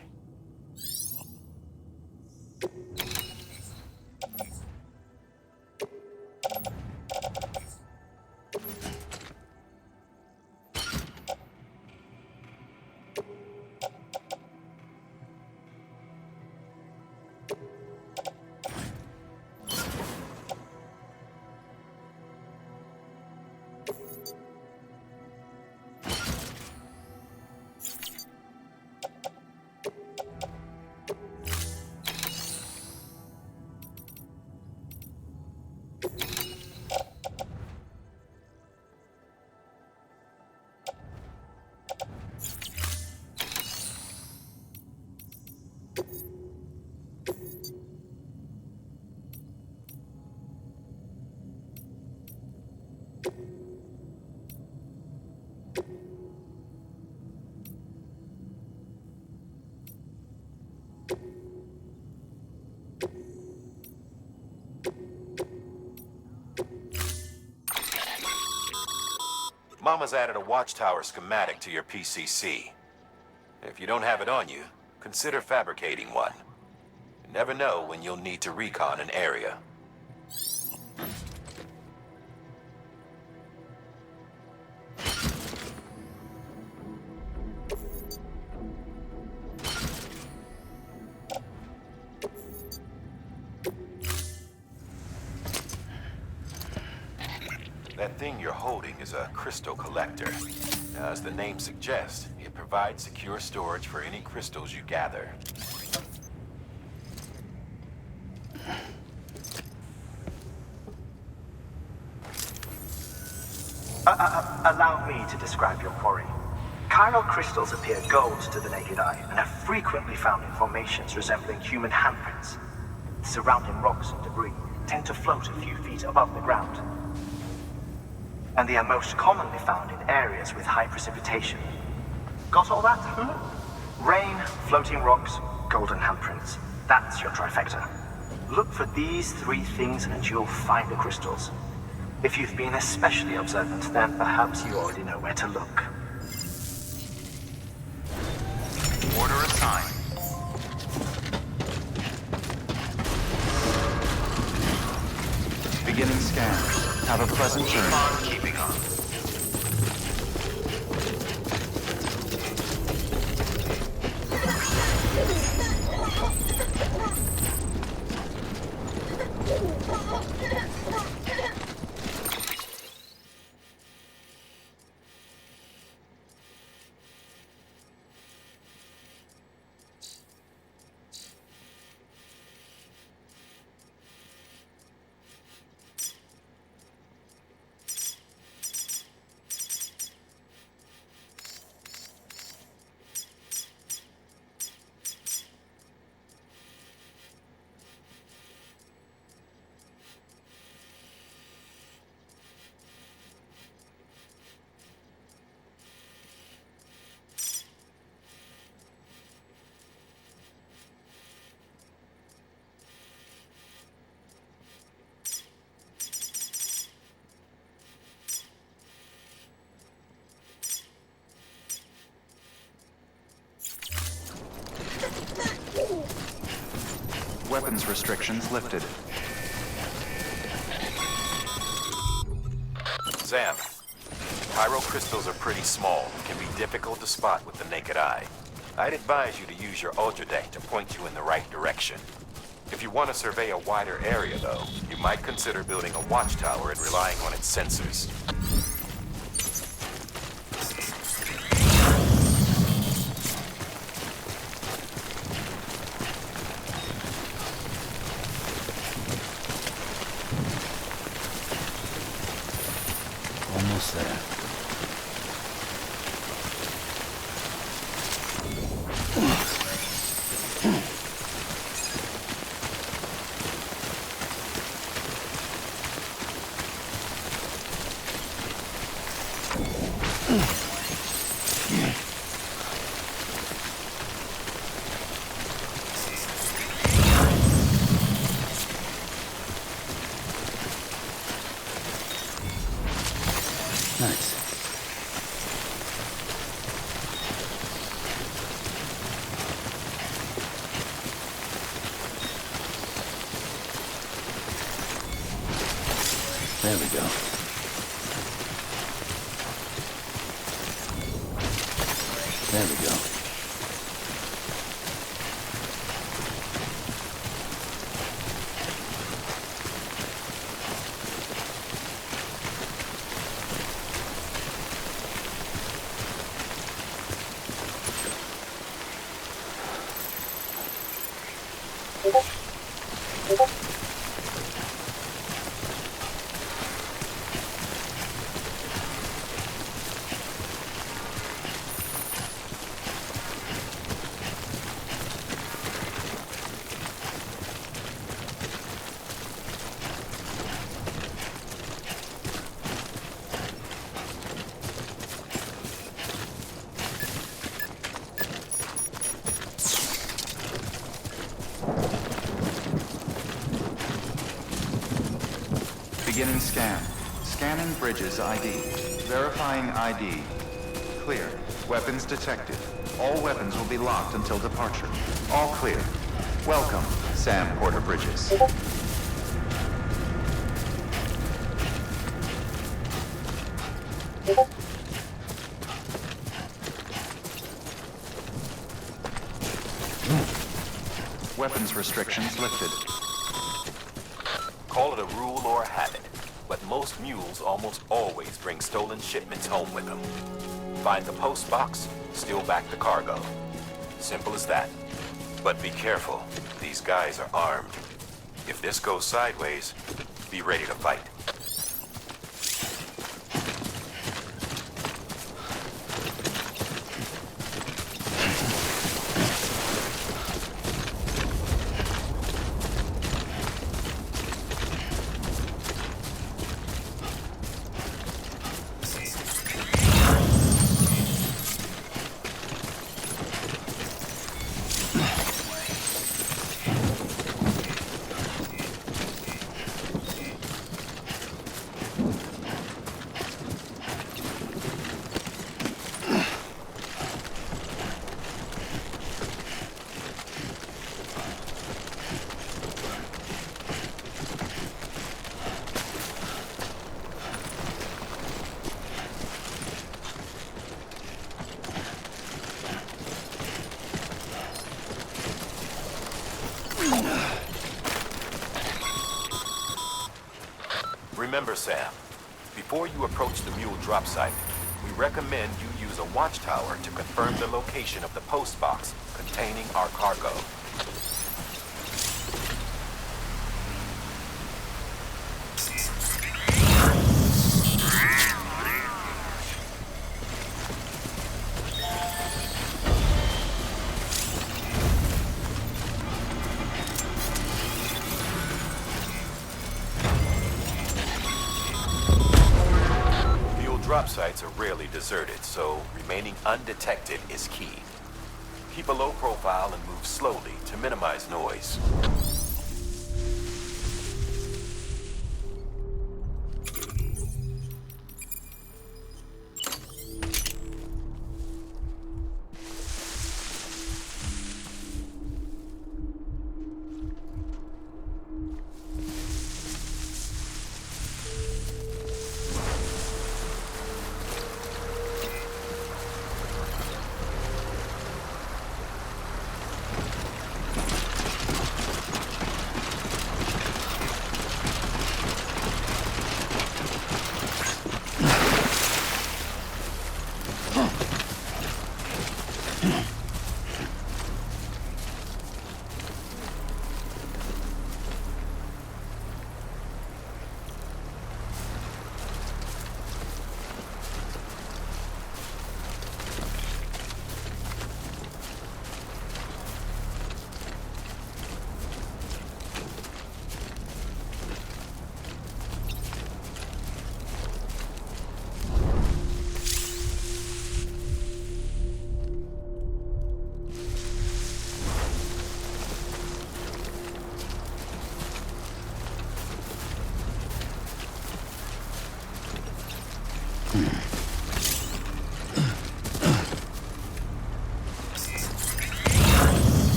Mama's added a watchtower schematic to your PCC. If you don't have it on you, consider fabricating one. You never know when you'll need to recon an area. That thing you're holding is a crystal collector. Now, as the name suggests, it provides secure storage for any crystals you gather. Allow me to describe your quarry. Chiral crystals appear gold to the naked eye and are frequently found in formations resembling human handprints. Surrounding rocks and debris tend to float a few feet above the ground. And they are most commonly found in areas with high precipitation. Got all that? Rain, floating rocks, golden handprints. That's your trifecta. Look for these three things and you'll find the crystals. If you've been especially observant, then perhaps you already know where to look. Order assigned. Beginning scan. Have a pleasant journey. Keep on keeping on. Weapons restrictions lifted. Sam, chiral crystals are pretty small and can be difficult to spot with the naked eye. I'd advise you to use your ultradeck to point you in the right direction. If you want to survey a wider area, though, you might consider building a watchtower and relying on its sensors. Almost there. Nice. There we go. There we go. Beginning scan. Scanning bridges ID. Verifying ID. Clear. Weapons detected. All weapons will be locked until departure. All clear. Welcome, Sam Porter Bridges. Weapons restrictions lifted. Call it a rule or a habit. but most mules almost always bring stolen shipments home with them. Find the post box, steal back the cargo. Simple as that. But be careful, these guys are armed. If this goes sideways, be ready to fight. Remember, Sam, before you approach the mule drop site, we recommend you use a watchtower to confirm the location of the post box containing our cargo. Drop sites are rarely deserted, so remaining undetected is key. Keep a low profile and move slowly to minimize noise.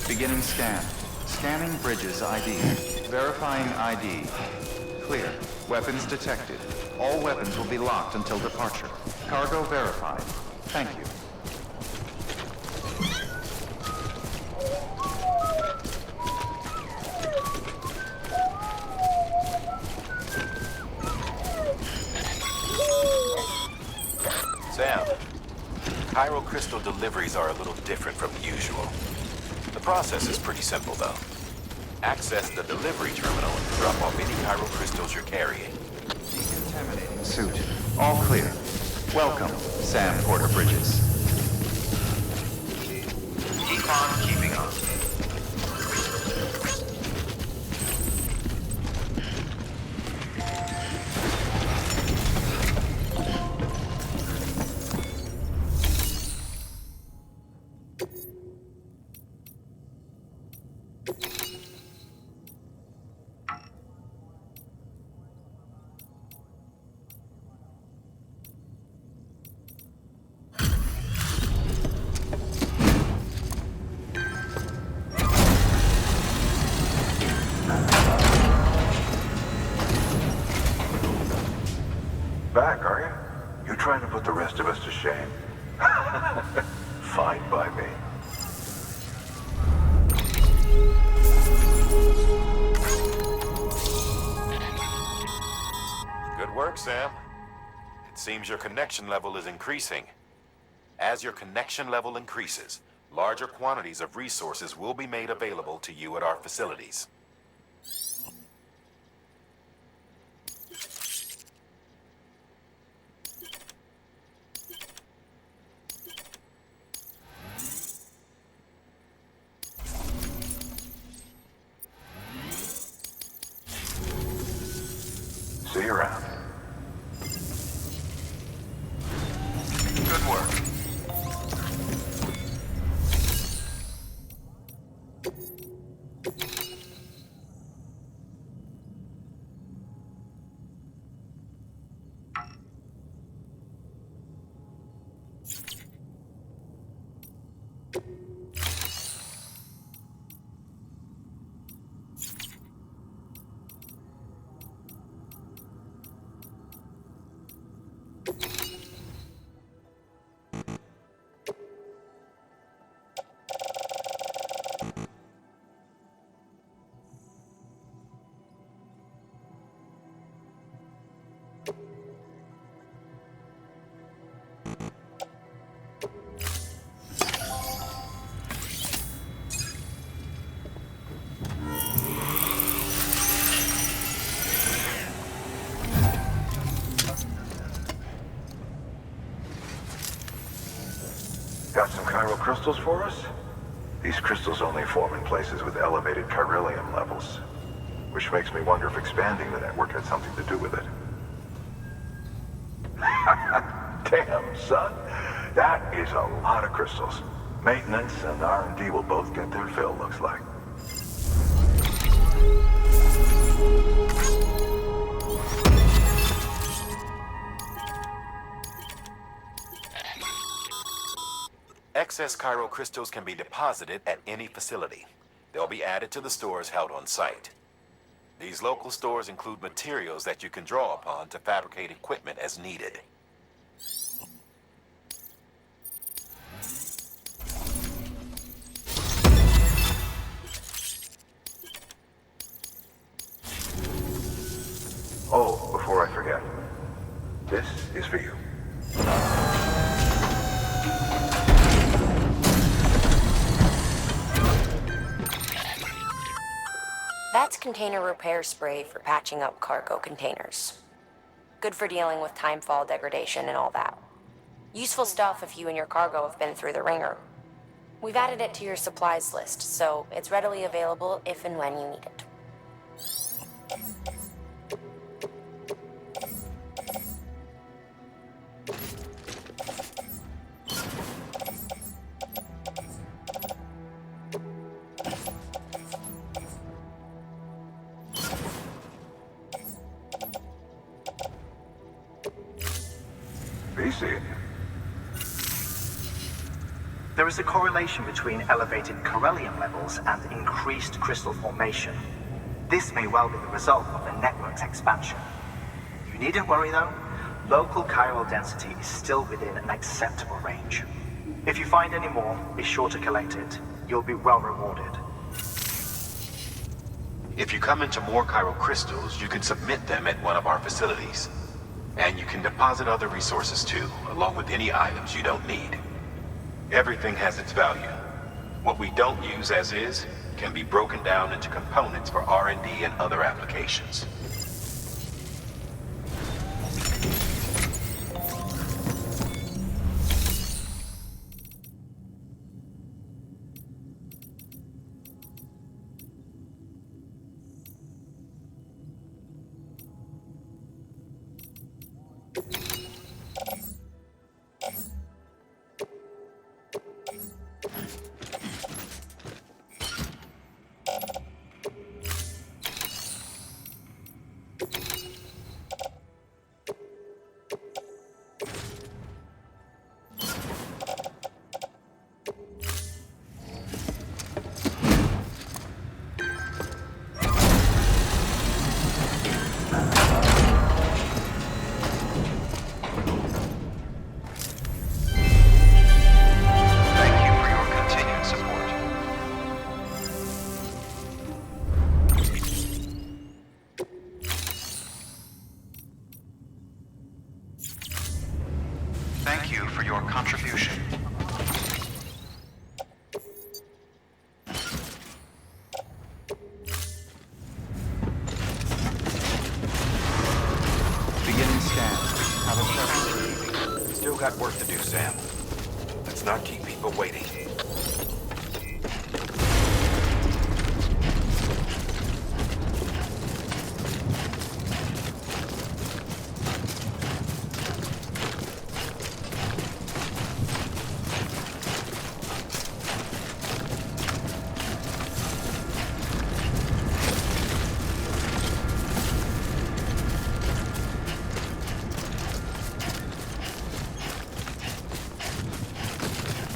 Beginning scan. Scanning bridges ID. Verifying ID. Clear. Weapons detected. All weapons will be locked until departure. Cargo verified. Thank you. Sam, chiral crystal deliveries are a little different from usual. The process is pretty simple, though. Access the delivery terminal and drop off any chiral crystals you're carrying. Decontaminating suit. All clear. Welcome, Sam Porter Bridges. Keep on keeping on. Back, are you? You trying to put the rest of us to shame? Fine by me. Good work, Sam. It seems your connection level is increasing. As your connection level increases, larger quantities of resources will be made available to you at our facilities. See you around. Good work. Got some chiral crystals for us? These crystals only form in places with elevated chiralium levels, which makes me wonder if expanding the network had something to do with it. Damn, son. That is a lot of crystals. Maintenance and R&D will both get their fill, looks like. Excess chiral crystals can be deposited at any facility. They'll be added to the stores held on site. These local stores include materials that you can draw upon to fabricate equipment as needed. Oh, before I forget, this is for you. That's container repair spray for patching up cargo containers. Good for dealing with timefall degradation and all that. Useful stuff if you and your cargo have been through the ringer. We've added it to your supplies list, so it's readily available if and when you need it. BC. There is a correlation between elevated Corellium levels and increased crystal formation. This may well be the result of the network's expansion. You needn't worry though. Local chiral density is still within an acceptable range. If you find any more, be sure to collect it. You'll be well rewarded. If you come into more chiral crystals, you can submit them at one of our facilities. And you can deposit other resources too, along with any items you don't need. Everything has its value. What we don't use as is can be broken down into components for R&D and other applications. Thank you for your contribution. Beginning scan. Have a check. Still got work to do, Sam. Let's not keep people waiting.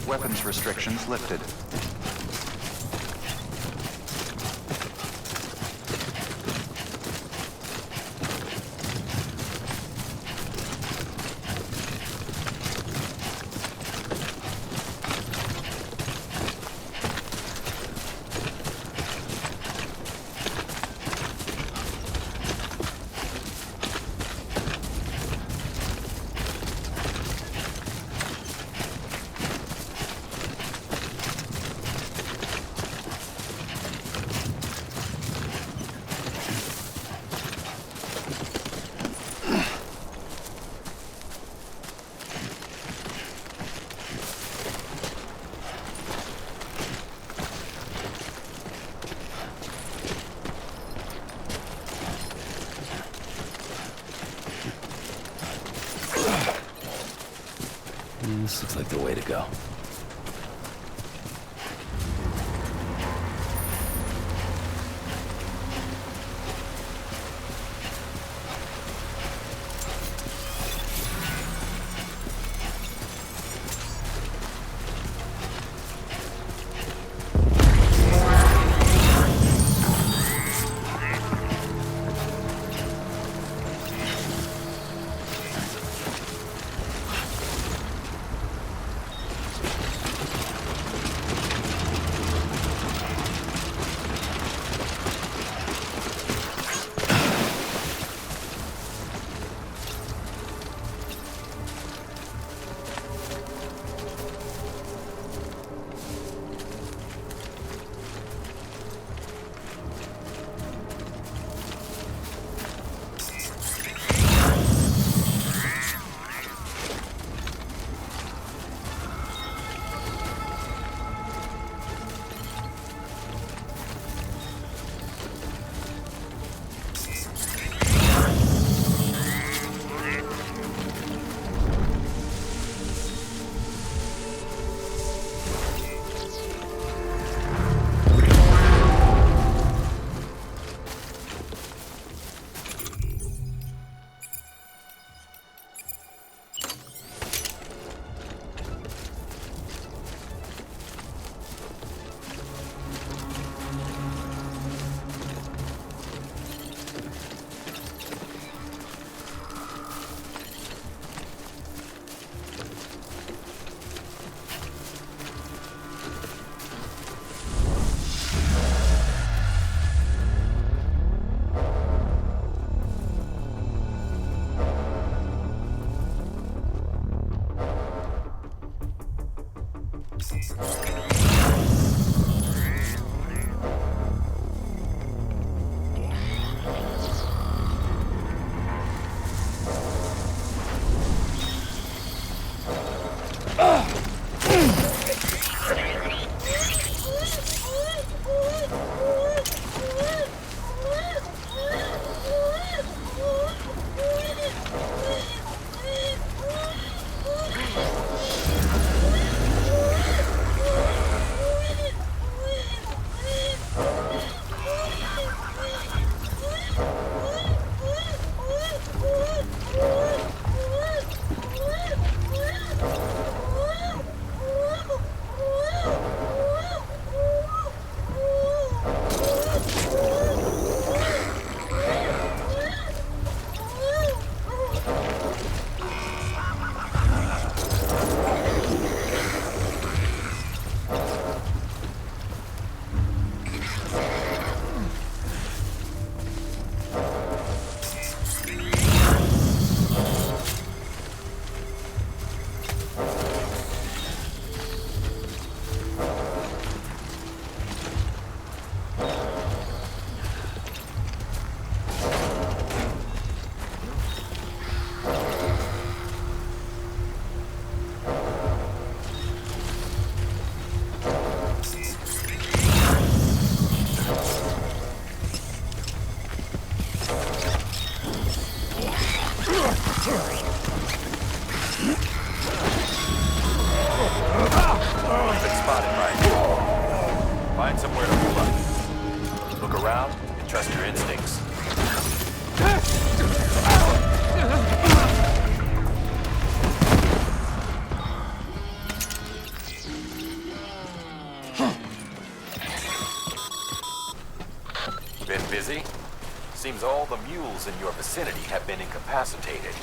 Weapons restrictions lifted. This looks like the way to go. Find somewhere to pull up. Look around and trust your instincts. Been busy? Seems all the mules in your vicinity have been incapacitated.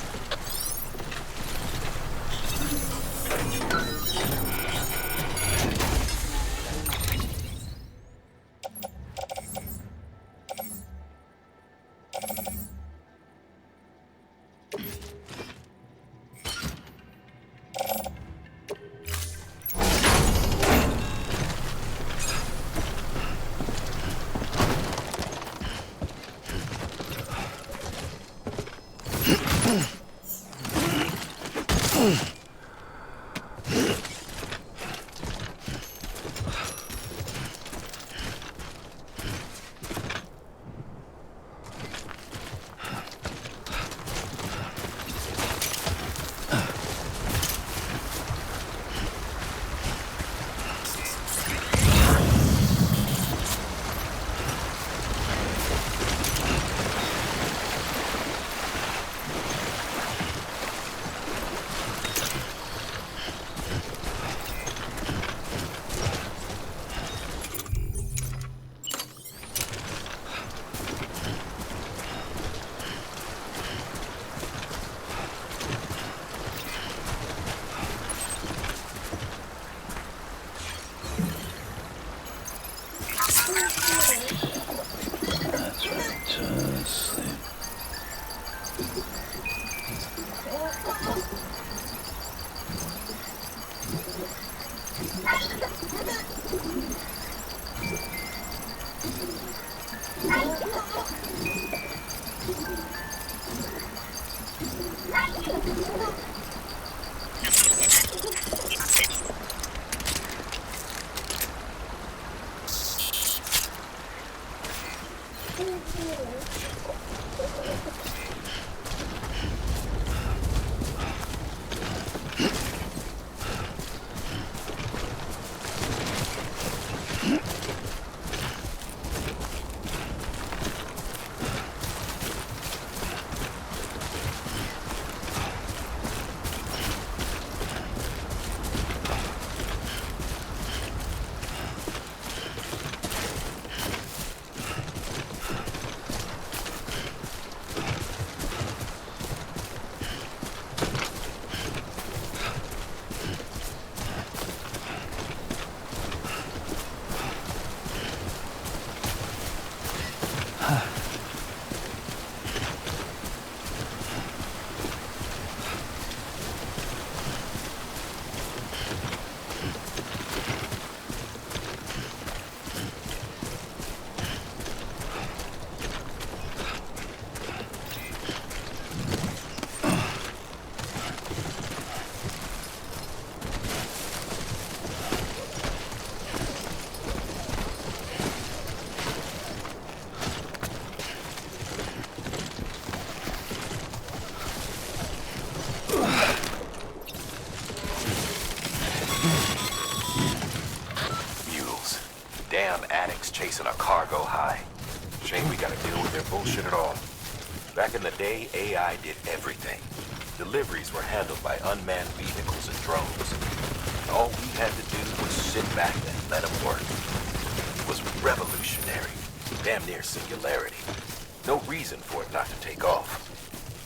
Chasing a cargo high. Shame we gotta deal with their bullshit at all. Back in the day, AI did everything. Deliveries were handled by unmanned vehicles and drones. All we had to do was sit back and let them work. It was revolutionary, damn near singularity. No reason for it not to take off.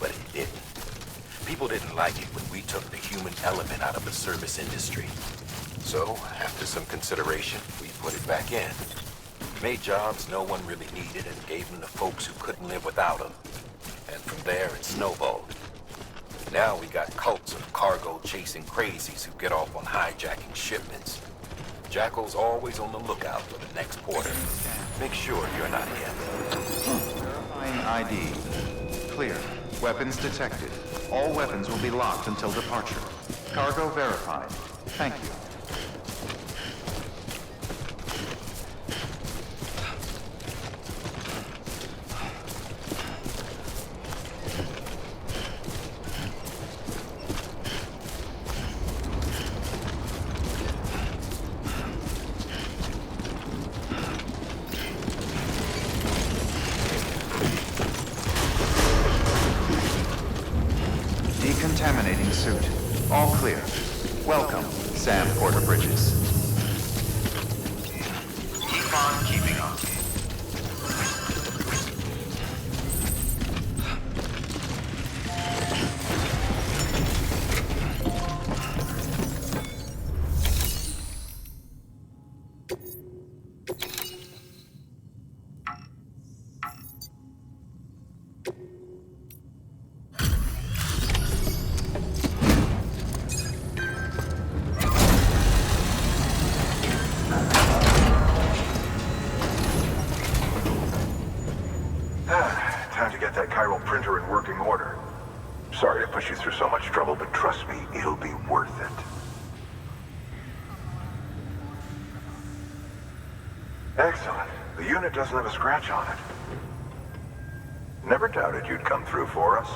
But it didn't. People didn't like it when we took the human element out of the service industry. So, after some consideration, we put it back in. Made jobs no one really needed and gave them to folks who couldn't live without them. And from there, it snowballed. Now we got cults of cargo-chasing crazies who get off on hijacking shipments. Jackal's always on the lookout for the next porter. Make sure you're not him. Verifying ID. Clear. Weapons detected. All weapons will be locked until departure. Cargo verified. Thank you. working order. Sorry to push you through so much trouble, but trust me, it'll be worth it. Excellent. The unit doesn't have a scratch on it. Never doubted you'd come through for us.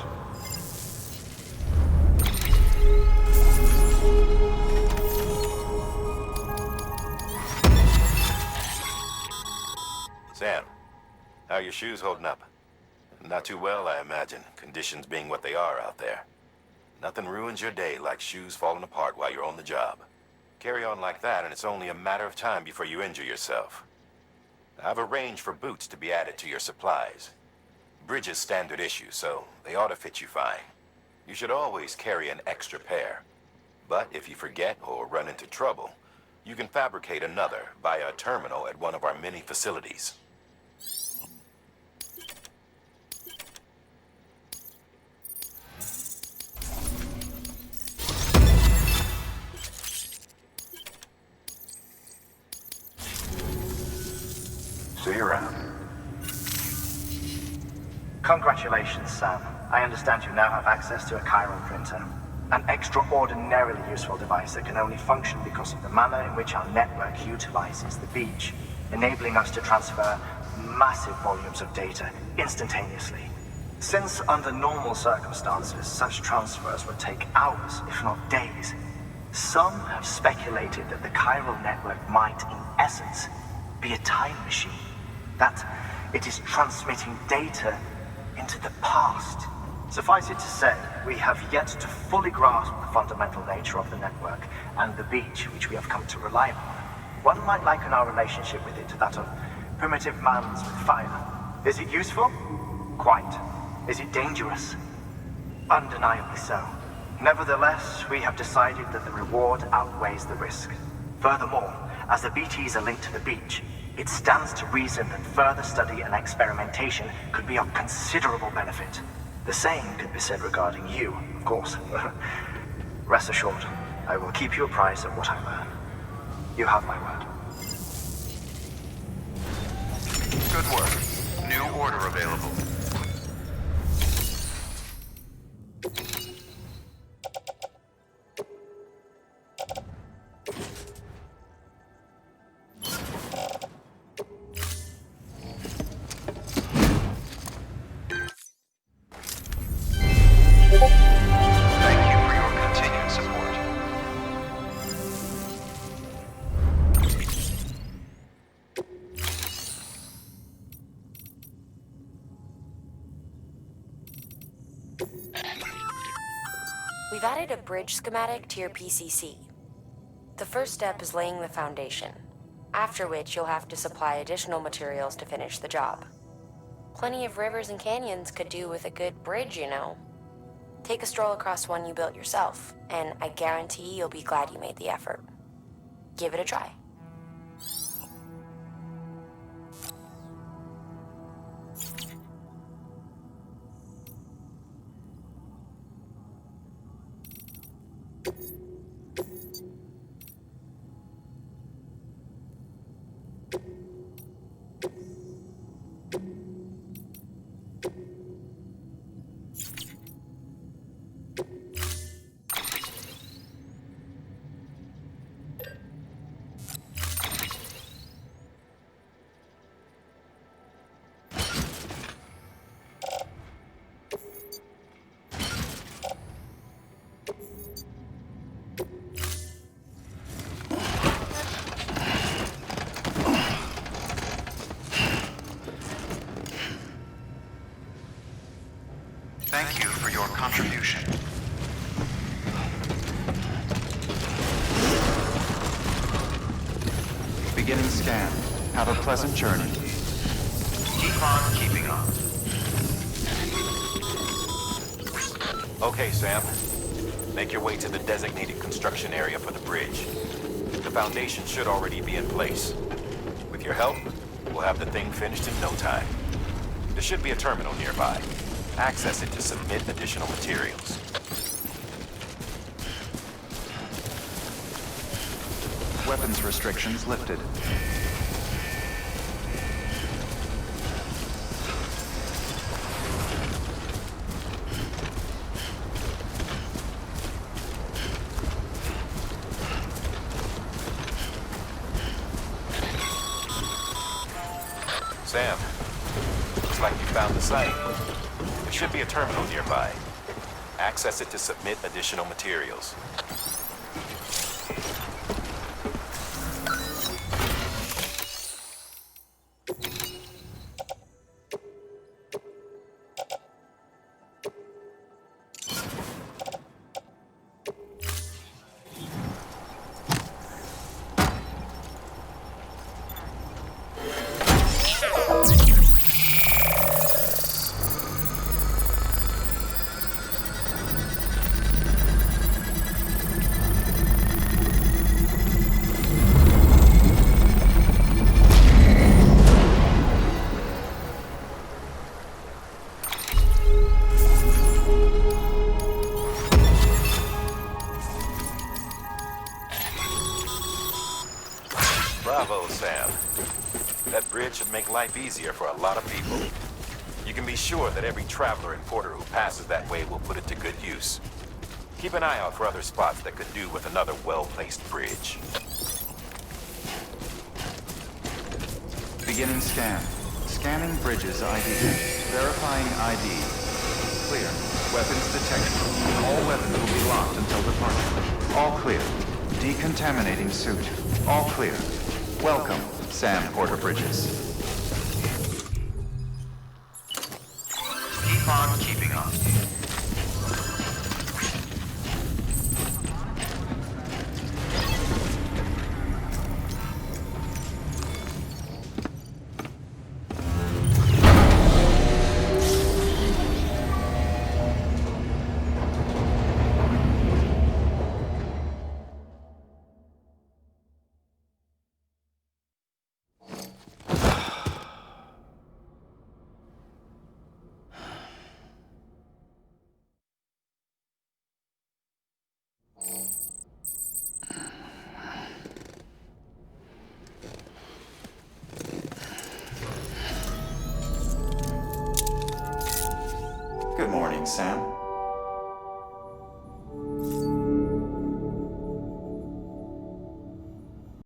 Sam, how are your shoes holding up? Not too well, I imagine, conditions being what they are out there. Nothing ruins your day like shoes falling apart while you're on the job. Carry on like that and it's only a matter of time before you injure yourself. I've arranged for boots to be added to your supplies. Bridges standard issue, so they ought to fit you fine. You should always carry an extra pair. But if you forget or run into trouble, you can fabricate another via a terminal at one of our many facilities. See you around. Congratulations, Sam. I understand you now have access to a chiral printer. An extraordinarily useful device that can only function because of the manner in which our network utilizes the beach, enabling us to transfer massive volumes of data instantaneously. Since under normal circumstances, such transfers would take hours, if not days, some have speculated that the chiral network might, in essence, be a time machine. That it is transmitting data into the past. Suffice it to say, we have yet to fully grasp the fundamental nature of the network and the beach which we have come to rely upon. One might liken our relationship with it to that of primitive man's with fire. Is it useful? Quite. Is it dangerous? Undeniably so. Nevertheless, we have decided that the reward outweighs the risk. Furthermore, as the BTs are linked to the beach, it stands to reason that further study and experimentation could be of considerable benefit. The same could be said regarding you, of course. Rest assured, I will keep you apprised of what I learn. You have my word. Good work. New order available. We've added a bridge schematic to your PCC. The first step is laying the foundation, after which you'll have to supply additional materials to finish the job. Plenty of rivers and canyons could do with a good bridge, you know. Take a stroll across one you built yourself, and I guarantee you'll be glad you made the effort. Give it a try. Thank you for your contribution. Beginning scan. Have a pleasant journey. Keep on keeping on. Okay, Sam. Make your way to the designated construction area for the bridge. The foundation should already be in place. With your help, we'll have the thing finished in no time. There should be a terminal nearby. Access it to submit additional materials. Weapons restrictions lifted. Sam, looks like you found the site. There should be a terminal nearby. Access it to submit additional materials. Bravo, Sam. That bridge should make life easier for a lot of people. You can be sure that every traveler and porter who passes that way will put it to good use. Keep an eye out for other spots that could do with another well-placed bridge. Beginning scan. Scanning bridges ID. Verifying ID. Clear. Weapons detected. All weapons will be locked until departure. All clear. Decontaminating suit. All clear. Welcome, Sam Porter Bridges. Keep on keeping on. Good morning, Sam.